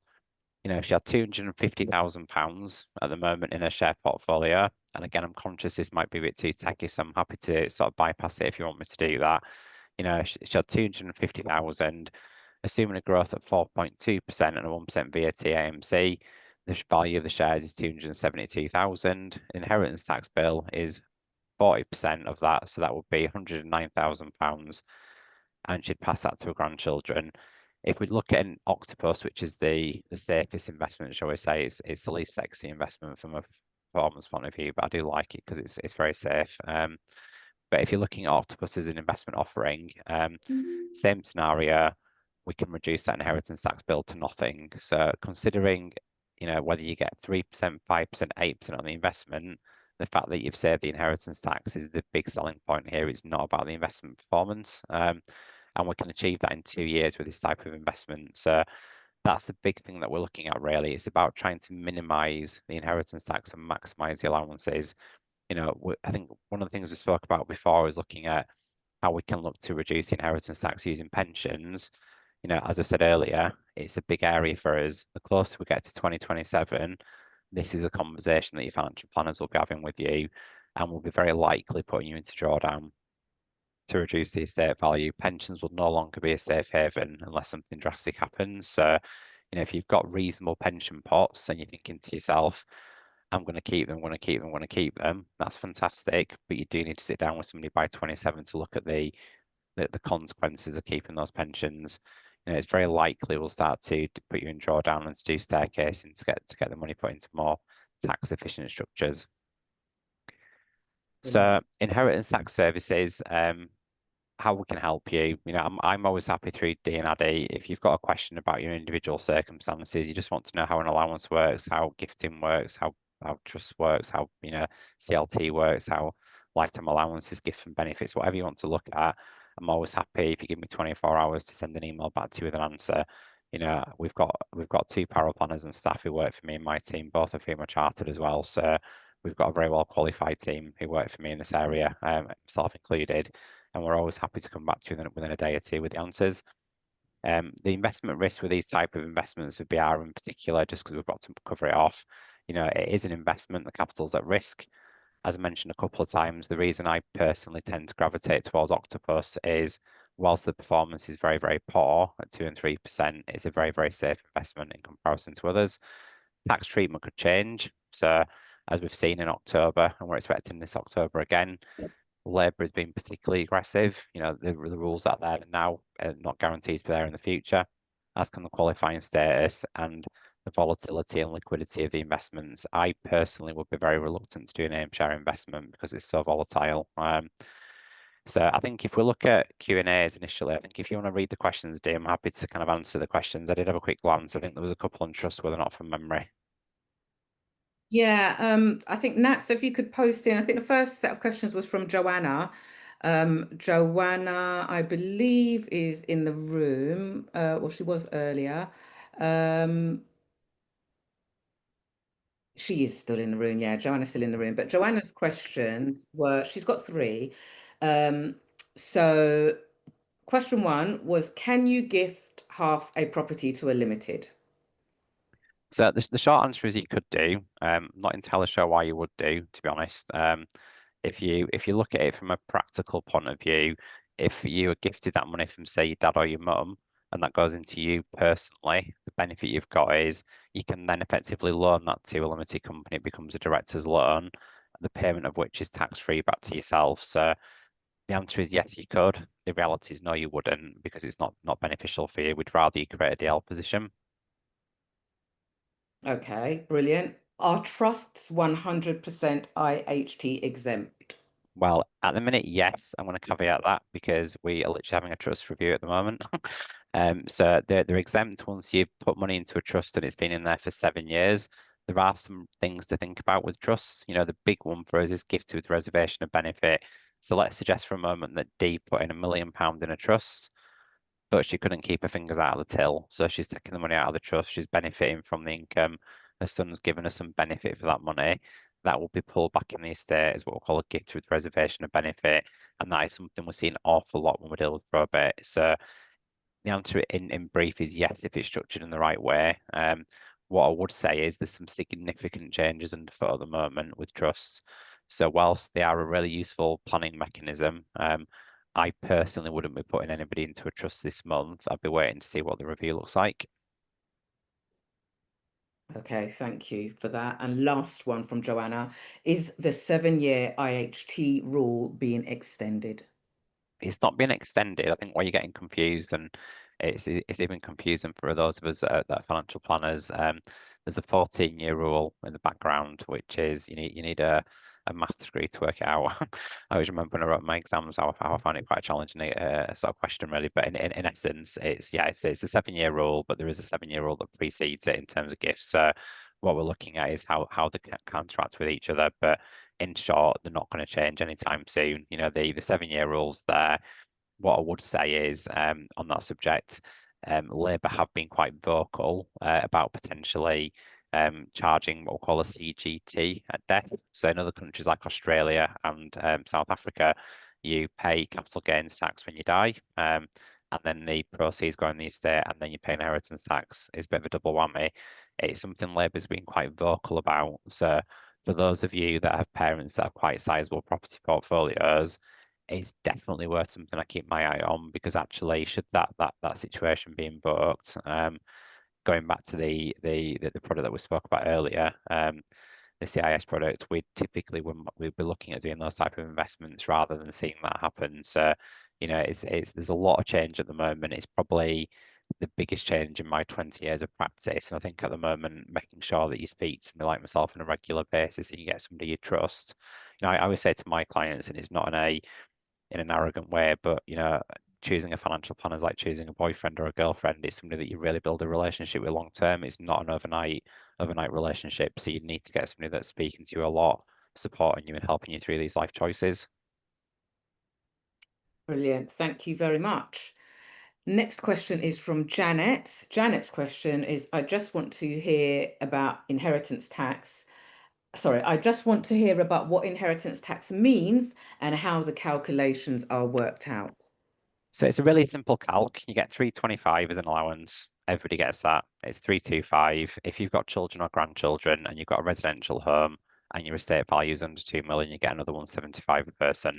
E: she had £250,000 at the moment in her share portfolio. And again, I'm conscious this might be a bit too techy, so I'm happy to sort of bypass it if you want me to do that. She had 250,000, assuming a growth at 4.2% and a 1% VAT AMC. The value of the shares is 272,000. Inheritance tax bill is 40% of that, so that would be £109,000, and she'd pass that to her grandchildren. If we look at an octopus, which is the safest investment, shall we say, it's the least sexy investment from a performance point of view, but I do like it because it's very safe. But if you're looking at octopus as an investment offering, same scenario, we can reduce that inheritance tax bill to nothing. So considering, whether you get 3%, 5%, 8% on the investment, the fact that you've saved the inheritance tax is the big selling point here. It's not about the investment performance. And we can achieve that in 2 years with this type of investment. So that's the big thing that we're looking at, really. It's about trying to minimize the inheritance tax and maximize the allowances. I think one of the things we spoke about before was looking at how we can look to reduce the inheritance tax using pensions. As I said earlier, it's a big area for us. The closer we get to 2027, this is a conversation that your financial planners will be having with you, and will be very likely putting you into drawdown to reduce the estate value. Pensions will no longer be a safe haven unless something drastic happens. So, if you've got reasonable pension pots and you're thinking to yourself, I'm going to keep them, that's fantastic. But you do need to sit down with somebody by 27 to look at the consequences of keeping those pensions. It's very likely we'll start to put you in drawdown and to do staircasing to get the money put into more tax efficient structures. So inheritance tax services, how we can help you. I'm always happy through Dee and Addy. If you've got a question about your individual circumstances, you just want to know how an allowance works, how gifting works, how trust works, how CLT works, how lifetime allowances, gifts and benefits, whatever you want to look at. I'm always happy if you give me 24 hours to send an email back to you with an answer. We've got 2 power planners and staff who work for me and my team, both of whom are chartered as well. So we've got a very well qualified team who work for me in this area, myself included, and we're always happy to come back to you within a day or two with the answers. The investment risk with these type of investments, with BR in particular, just because we've got to cover it off, it is an investment, the capital's at risk. As I mentioned a couple of times, the reason I personally tend to gravitate towards Octopus is, whilst the performance is very, very poor at 2 and 3%, it's a very, very safe investment in comparison to others. Tax treatment could change. So as we've seen in October, and we're expecting this October again, Labour has been particularly aggressive. The rules out there now are not guaranteed to be there in the future, as can the qualifying status and the volatility and liquidity of the investments. I personally would be very reluctant to do an aim share investment because it's so volatile. So I think if we look at Q&As initially, I think if you want to read the questions, Dee, I'm happy to kind of answer the questions. I did have a quick glance. I think there was a couple on trust, whether or not from memory.
C: Yeah, I think Nat, so if you could post in, I think the first set of questions was from Joanna. Joanna, I believe, is in the room, or she was earlier. She is still in the room. Yeah, Joanna's still in the room. But Joanna's questions were, she's got 3. So question 1 was, can you gift half a property to a limited?
E: So the short answer is you could do. I'm not entirely sure why you would do, to be honest. If you look at it from a practical point of view, if you were gifted that money from, say, your dad or your mum, and that goes into you personally, the benefit you've got is you can then effectively loan that to a limited company. It becomes a director's loan, the payment of which is tax-free back to yourself. So the answer is yes, you could. The reality is no, you wouldn't, because it's not beneficial for you. We'd rather you create a DL position.
C: Okay, brilliant. Are trusts 100% IHT exempt?
E: Well, at the minute, yes. I'm going to caveat that because we are literally having a trust review at the moment. So they're exempt once you've put money into a trust and it's been in there for 7 years. There are some things to think about with trusts. The big one for us is gifted with reservation of benefit. So let's suggest for a moment that Dee put in £1 million in a trust, but she couldn't keep her fingers out of the till. So she's taking the money out of the trust. She's benefiting from the income. Her son's given her some benefit for that money. That will be pulled back in the estate as what we call a gift with reservation of benefit. And that is something we see an awful lot when we deal with probate. So the answer in brief is yes, if it's structured in the right way. What I would say is there's some significant changes underfoot at the moment with trusts. So whilst they are a really useful planning mechanism, I personally wouldn't be putting anybody into a trust this month. I'd be waiting to see what the review looks like.
C: Okay, thank you for that. And last one from Joanna, is the 7-year IHT rule being extended?
E: It's not been extended. I think why you're getting confused, and it's even confusing for those of us that are financial planners. There's a 14-year rule in the background, which is you need a math degree to work it out. I always remember when I wrote my exams how I found it quite challenging, a sort of question really. But in essence, it's a 7-year rule, but there is a 7-year rule that precedes it in terms of gifts. So what we're looking at is how they contract with each other. But in short, they're not going to change anytime soon. The 7-year rules there. What I would say is on that subject, Labour have been quite vocal about potentially charging what we call a CGT at death. So in other countries like Australia and South Africa, you pay capital gains tax when you die, and then the proceeds go in the estate, and then you pay inheritance tax. It's a bit of a double whammy. It's something Labour's been quite vocal about. So for those of you that have parents that have quite sizable property portfolios, it's definitely worth something I keep my eye on, because actually, should that situation be invoked, going back to the product that we spoke about earlier, the CIS product, we'd be looking at doing those type of investments rather than seeing that happen. So, there's a lot of change at the moment. It's probably the biggest change in my 20 years of practice. And I think at the moment, making sure that you speak to me like myself on a regular basis and you get somebody you trust. I always say to my clients, and it's not in an arrogant way, but choosing a financial planner is like choosing a boyfriend or a girlfriend. It's somebody that you really build a relationship with long term. It's not an overnight relationship. So you need to get somebody that's speaking to you a lot, supporting you and helping you through these life choices.
C: Brilliant. Thank you very much. Next question is from Janet. Janet's question is, I just want to hear about inheritance tax. Sorry, I just want to hear about what inheritance tax means and how the calculations are worked out.
E: So it's a really simple calc. You get 325 as an allowance. Everybody gets that. It's 325. If you've got children or grandchildren and you've got a residential home and your estate value is under 2 million, you get another 175 a person.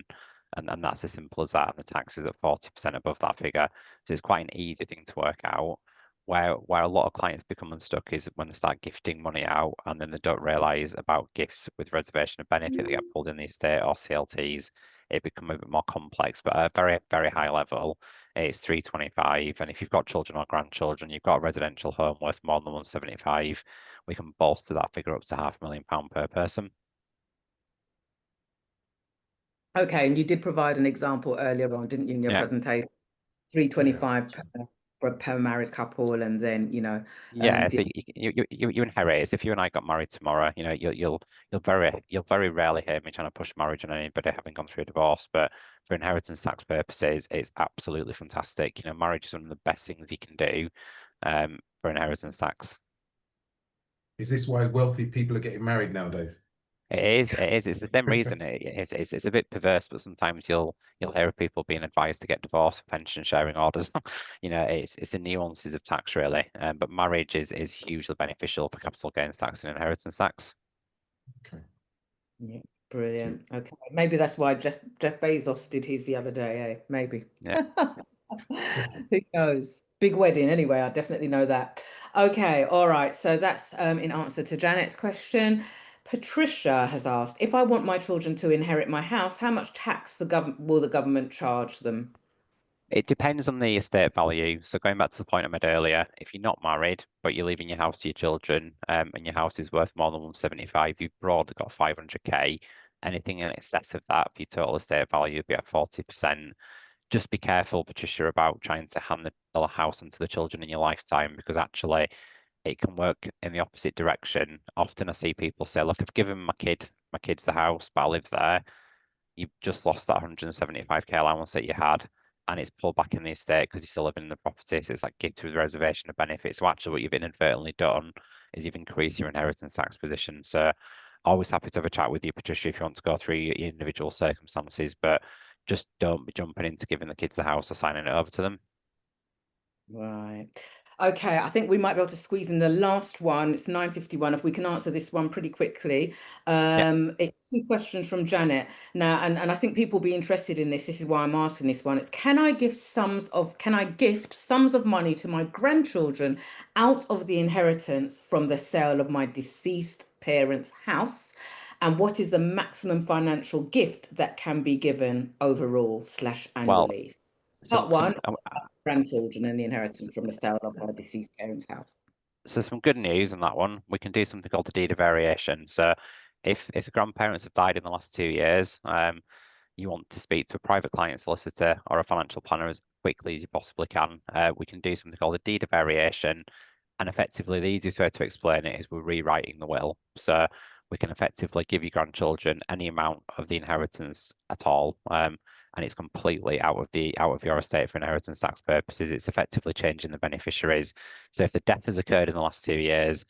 E: And that's as simple as that. And the tax is at 40% above that figure. So it's quite an easy thing to work out. Where a lot of clients become unstuck is when they start gifting money out and then they don't realise about gifts with reservation of benefit that get pulled in the estate or CLTs. It become a bit more complex, but at a very, very high level, it's 325. And if you've got children or grandchildren, you've got a residential home worth more than 175, we can bolster that figure up to £500,000 per person.
C: Okay, and you did provide an example earlier on, didn't you, in your presentation? 325 per married couple, and then
E: so you inherit. If you and I got married tomorrow, you'll very rarely hear me trying to push marriage on anybody having gone through a divorce. But for inheritance tax purposes, it's absolutely fantastic. Marriage is one of the best things you can do for inheritance tax.
D: Is this why wealthy people are getting married nowadays?
E: It is. It is. It's the same reason. It's a bit perverse, but sometimes you'll hear of people being advised to get divorced for pension sharing orders. You know, it's the nuances of tax really. But marriage is hugely beneficial for capital gains tax and inheritance tax.
D: Okay.
C: Yeah, brilliant. Okay, maybe that's why Jeff Bezos did his the other day, eh? Maybe.
E: Yeah.
C: Who knows? Big wedding anyway, I definitely know that. Okay, all right. So that's in answer to Janet's question. Patricia has asked, if I want my children to inherit my house, how much tax will the government charge them?
E: It depends on the estate value. So going back to the point I made earlier, if you're not married, but you're leaving your house to your children, and your house is worth more than 175, you've broadly got 500k. Anything in excess of that for your total estate value would be at 40%. Just be careful, Patricia, about trying to hand the house onto the children in your lifetime, because actually it can work in the opposite direction. Often I see people say, look, I've given my kids the house, but I live there. You've just lost that 175k allowance that you had, and it's pulled back in the estate because you're still living in the property. So it's like gift with reservation of benefits. So actually what you've inadvertently done is you've increased your inheritance tax position. So always happy to have a chat with you, Patricia, if you want to go through your individual circumstances, but just don't be jumping into giving the kids the house or signing it over to them.
C: Right. Okay, I think we might be able to squeeze in the last one. It's 9:51. If we can answer this one pretty quickly. It's two questions from Janet. Now, and I think people will be interested in this. This is why I'm asking this one. It's can I gift sums of money to my grandchildren out of the inheritance from the sale of my deceased parents' house? And what is the maximum financial gift that can be given overall / annually? Part one, grandchildren and the inheritance from the sale of our deceased parents' house.
E: So some good news on that one. We can do something called the deed of variation. So if the grandparents have died in the last 2 years, you want to speak to a private client solicitor or a financial planner as quickly as you possibly can. We can do something called a deed of variation. And effectively, the easiest way to explain it is we're rewriting the will. So we can effectively give your grandchildren any amount of the inheritance at all. And it's completely out of your estate for inheritance tax purposes. It's effectively changing the beneficiaries. So if the death has occurred in the last 2 years,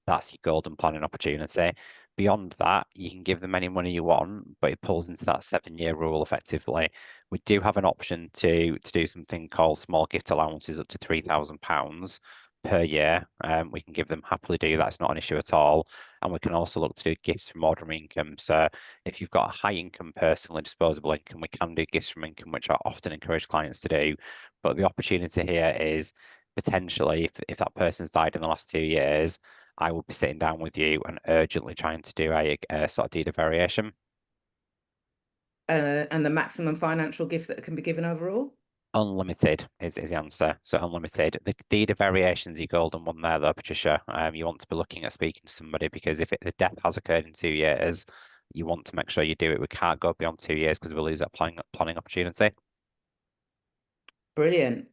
E: that's your golden planning opportunity. Beyond that, you can give them any money you want, but it pulls into that 7-year rule effectively. We do have an option to do something called small gift allowances up to £3,000 per year. We can give them happily do that. It's not an issue at all. And we can also look to do gifts from ordinary income. So if you've got a high income personal disposable income, we can do gifts from income, which I often encourage clients to do. But the opportunity here is potentially if that person's died in the last 2 years, I will be sitting down with you and urgently trying to do a sort of deed of variation.
C: And the maximum financial gift that can be given overall?
E: Unlimited is the answer. So unlimited. The deed of variation is your golden one there, though, Patricia. You want to be looking at speaking to somebody, because if the death has occurred in 2 years, you want to make sure you do it. We can't go beyond 2 years because we'll lose that planning opportunity.
C: Brilliant.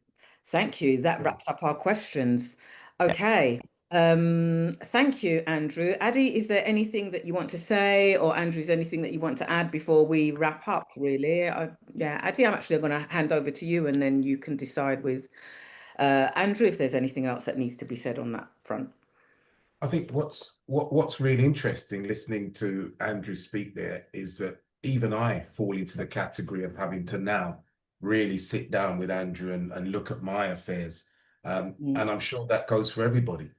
C: Thank you. That wraps up our questions. Okay. Thank you, Andrew. Addy, is there anything that you want to say, or Andrew, is there anything that you want to add before we wrap up, really? Yeah, Addy, I'm actually going to hand over to you, and then you can decide with Andrew if there's anything else that needs to be said on that front.
D: I think what's really interesting listening to Andrew speak there is that even I fall into the category of having to now really sit down with Andrew and look at my affairs. And I'm sure that goes for everybody.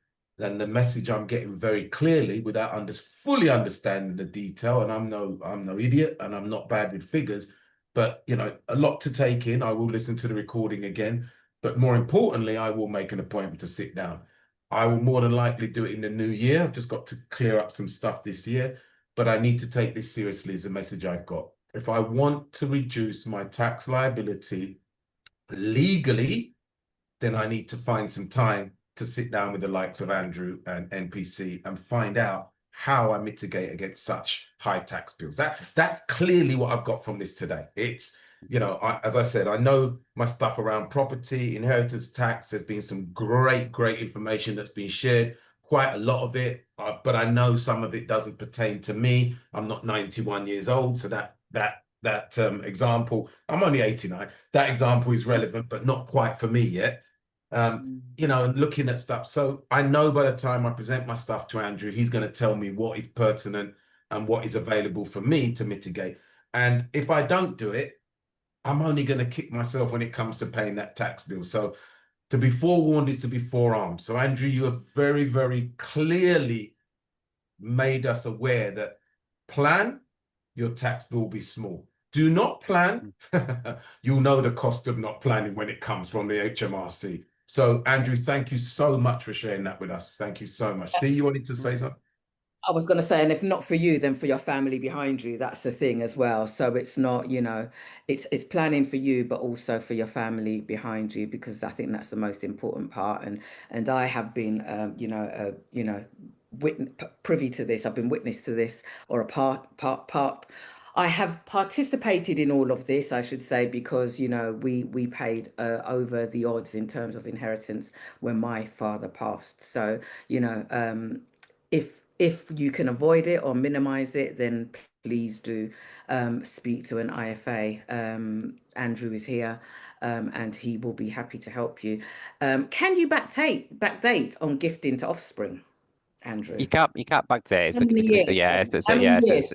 D: And the message I'm getting very clearly, without fully understanding the detail, and I'm no idiot, and I'm not bad with figures, but you know, a lot to take in. I will listen to the recording again, but more importantly, I will make an appointment to sit down. I will more than likely do it in the new year. I've just got to clear up some stuff this year, but I need to take this seriously as a message I've got. If I want to reduce my tax liability legally, then I need to find some time to sit down with the likes of Andrew and NPC and find out how I mitigate against such high tax bills. That's clearly what I've got from this today. It's, you know, as I said, I know my stuff around property, inheritance tax. There's been some great information that's been shared, quite a lot of it, but I know some of it doesn't pertain to me. I'm not 91 years old, so that example, I'm only 89. That example is relevant, but not quite for me yet. You know, and looking at stuff. So I know by the time I present my stuff to Andrew, he's going to tell me what is pertinent and what is available for me to mitigate. And if I don't do it, I'm only going to kick myself when it comes to paying that tax bill. So to be forewarned is to be forearmed. So Andrew, you have very, very clearly made us aware that plan, your tax bill will be small. Do not plan. You'll know the cost of not planning when it comes from the HMRC. So Andrew, thank you so much for sharing that with us. Thank you so much. Dee, you wanted to say something?
C: I was going to say, and if not for you, then for your family behind you. That's the thing as well. So it's not, you know, it's planning for you, but also for your family behind you, because I think that's the most important part. And I have been, privy to this. I've been witness to this, or a part. I have participated in all of this, I should say, because, you know, we paid over the odds in terms of inheritance when my father passed. So, you know, if you can avoid it or minimize it, then please do speak to an IFA. Andrew is here, and he will be happy to help you. Can you backdate on gifting to offspring, Andrew?
E: You can't backdate.
C: How many years?
E: Yeah,
C: How many years?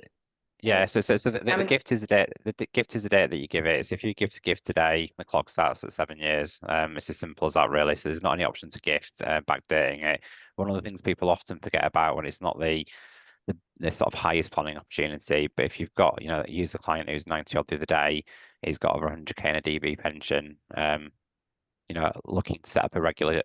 E: so the gift is the date. The gift is the date that you give it. So if you give the gift today, the clock starts at 7 years. It's as simple as that, really. So there's not any option to gift backdating it. One of the things people often forget about when it's not the sort of highest planning opportunity, but if you've got, you know, use a client who's 90 odd the other day, he's got over 100k in a DB pension. You know, looking to set up a regular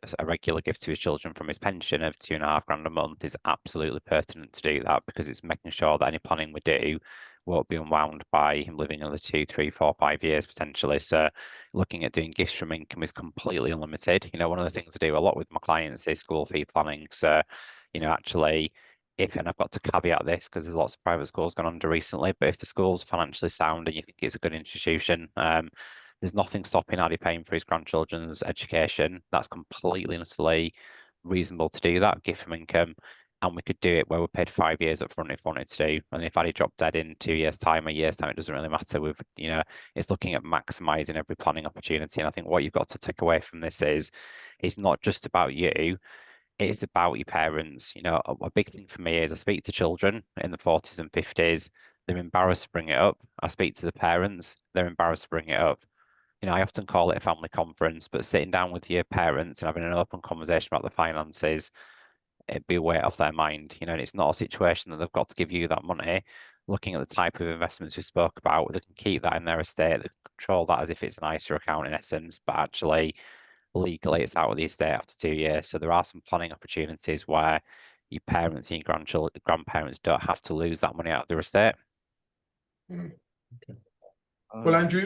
E: gift to his children from his pension of £2.5 a month is absolutely pertinent to do that, because it's making sure that any planning we do won't be unwound by him living another 2, 3, 4, 5 years potentially. So looking at doing gifts from income is completely unlimited. You know, one of the things I do a lot with my clients is school fee planning. So, you know, actually, and I've got to caveat this because there's lots of private schools gone under recently, but if the school's financially sound and you think it's a good institution, there's nothing stopping Addy paying for his grandchildren's education. That's completely and utterly reasonable to do that, gift from income. And we could do it where we paid 5 years up front if we wanted to do. And if Addy dropped dead in 2 years' time, a year's time, it doesn't really matter. You know, it's looking at maximizing every planning opportunity. And I think what you've got to take away from this is, it's not just about you. It's about your parents. You know, a big thing for me is I speak to children in the 40s and 50s. They're embarrassed to bring it up. I speak to the parents. They're embarrassed to bring it up. You know, I often call it a family conference, but sitting down with your parents and having an open conversation about the finances, it'd be a weight off their mind. You know, and it's not a situation that they've got to give you that money. Looking at the type of investments we spoke about, they can keep that in their estate, they can control that as if it's an ISA account in essence, but actually legally it's out of the estate after 2 years. So there are some planning opportunities where your parents and your grandparents don't have to lose that money out of their estate.
D: Well, Andrew,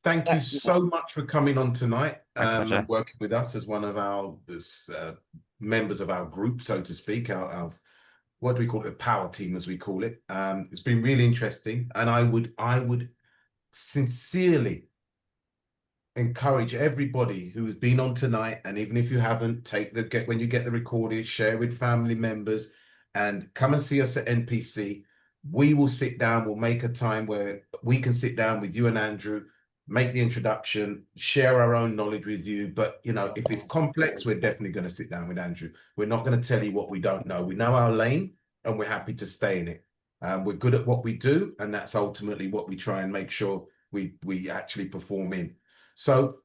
D: thank you so much for coming on tonight and working with us as one of our members of our group, so to speak, our what do we call it, the power team, as we call it. It's been really interesting, and I would sincerely encourage everybody who's been on tonight, and even if you haven't, when you get the recording, share with family members, and come and see us at NPC. We will sit down. We'll make a time where we can sit down with you and Andrew, make the introduction, share our own knowledge with you. But, you know, if it's complex, we're definitely going to sit down with Andrew. We're not going to tell you what we don't know. We know our lane and we're happy to stay in it. We're good at what we do, and that's ultimately what we try and make sure we actually perform in. So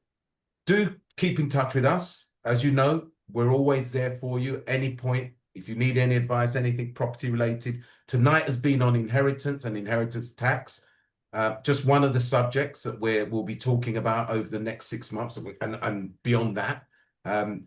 D: do keep in touch with us. As you know, we're always there for you at any point. If you need any advice, anything property related. Tonight has been on inheritance and inheritance tax. Just one of the subjects that we'll be talking about over the next 6 months, and beyond that.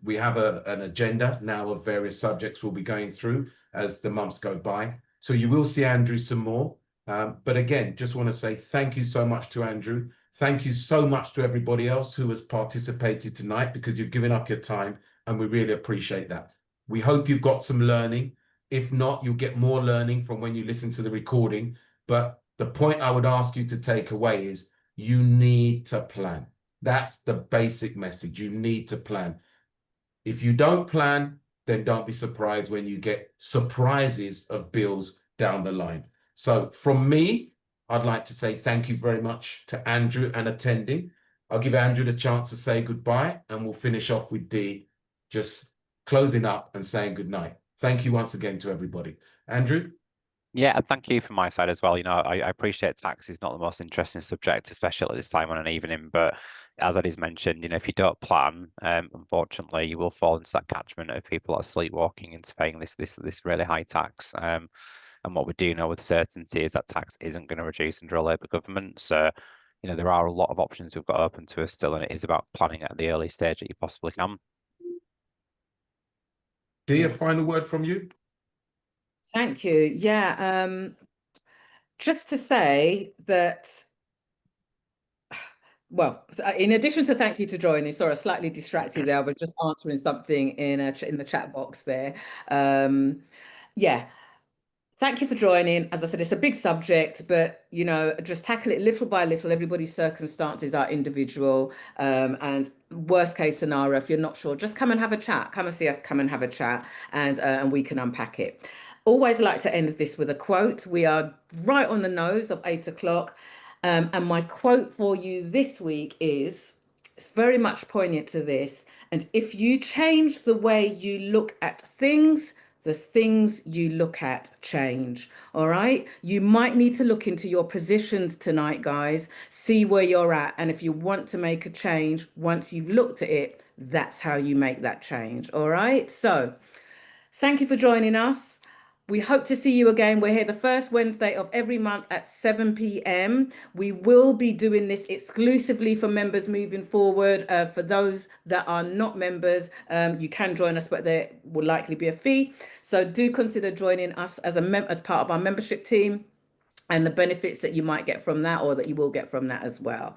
D: We have an agenda now of various subjects we'll be going through as the months go by. So you will see Andrew some more. But again, just want to say thank you so much to Andrew. Thank you so much to everybody else who has participated tonight, because you've given up your time, and we really appreciate that. We hope you've got some learning. If not, you'll get more learning from when you listen to the recording. But the point I would ask you to take away is you need to plan. That's the basic message. You need to plan. If you don't plan, then don't be surprised when you get surprises of bills down the line. So from me, I'd like to say thank you very much to Andrew and attending. I'll give Andrew the chance to say goodbye, and we'll finish off with Dee just closing up and saying good night. Thank you once again to everybody. Andrew?
E: Yeah, and thank you from my side as well. You know, I appreciate tax is not the most interesting subject, especially at this time on an evening. But as Eddie's mentioned, you know, if you don't plan, unfortunately, you will fall into that catchment of people that are sleepwalking into paying this really high tax. And what we do know with certainty is that tax isn't going to reduce under a Labour government. So, you know, there are a lot of options we've got open to us still, and it is about planning at the early stage that you possibly can.
D: Dee, a final word from you?
C: Thank you. Yeah, just to say that, well, in addition to thank you to joining, sorry, I was slightly distracted there. I was just answering something in the chat box there. Yeah. Thank you for joining. As I said, it's a big subject, but you know, just tackle it little by little. Everybody's circumstances are individual. And worst case scenario, if you're not sure, just come and have a chat. Come and see us, come and have a chat, and we can unpack it. Always like to end this with a quote. We are right on the nose of 8 o'clock. And my quote for you this week is, it's very much poignant to this. And if you change the way you look at things, the things you look at change. All right. You might need to look into your positions tonight, guys, see where you're at. And if you want to make a change, once you've looked at it, that's how you make that change. All right. So thank you for joining us. We hope to see you again. We're here the first Wednesday of every month at 7 p.m. We will be doing this exclusively for members moving forward. For those that are not members, you can join us, but there will likely be a fee. So do consider joining us as as part of our membership team, and the benefits that you might get from that, or that you will get from that as well.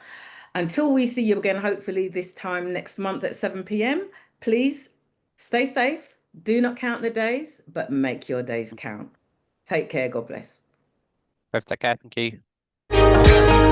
C: Until we see you again, hopefully this time next month at 7 p.m., please stay safe. Do not count the days, but make your days count. Take care. God bless.
E: Both take care. Thank you.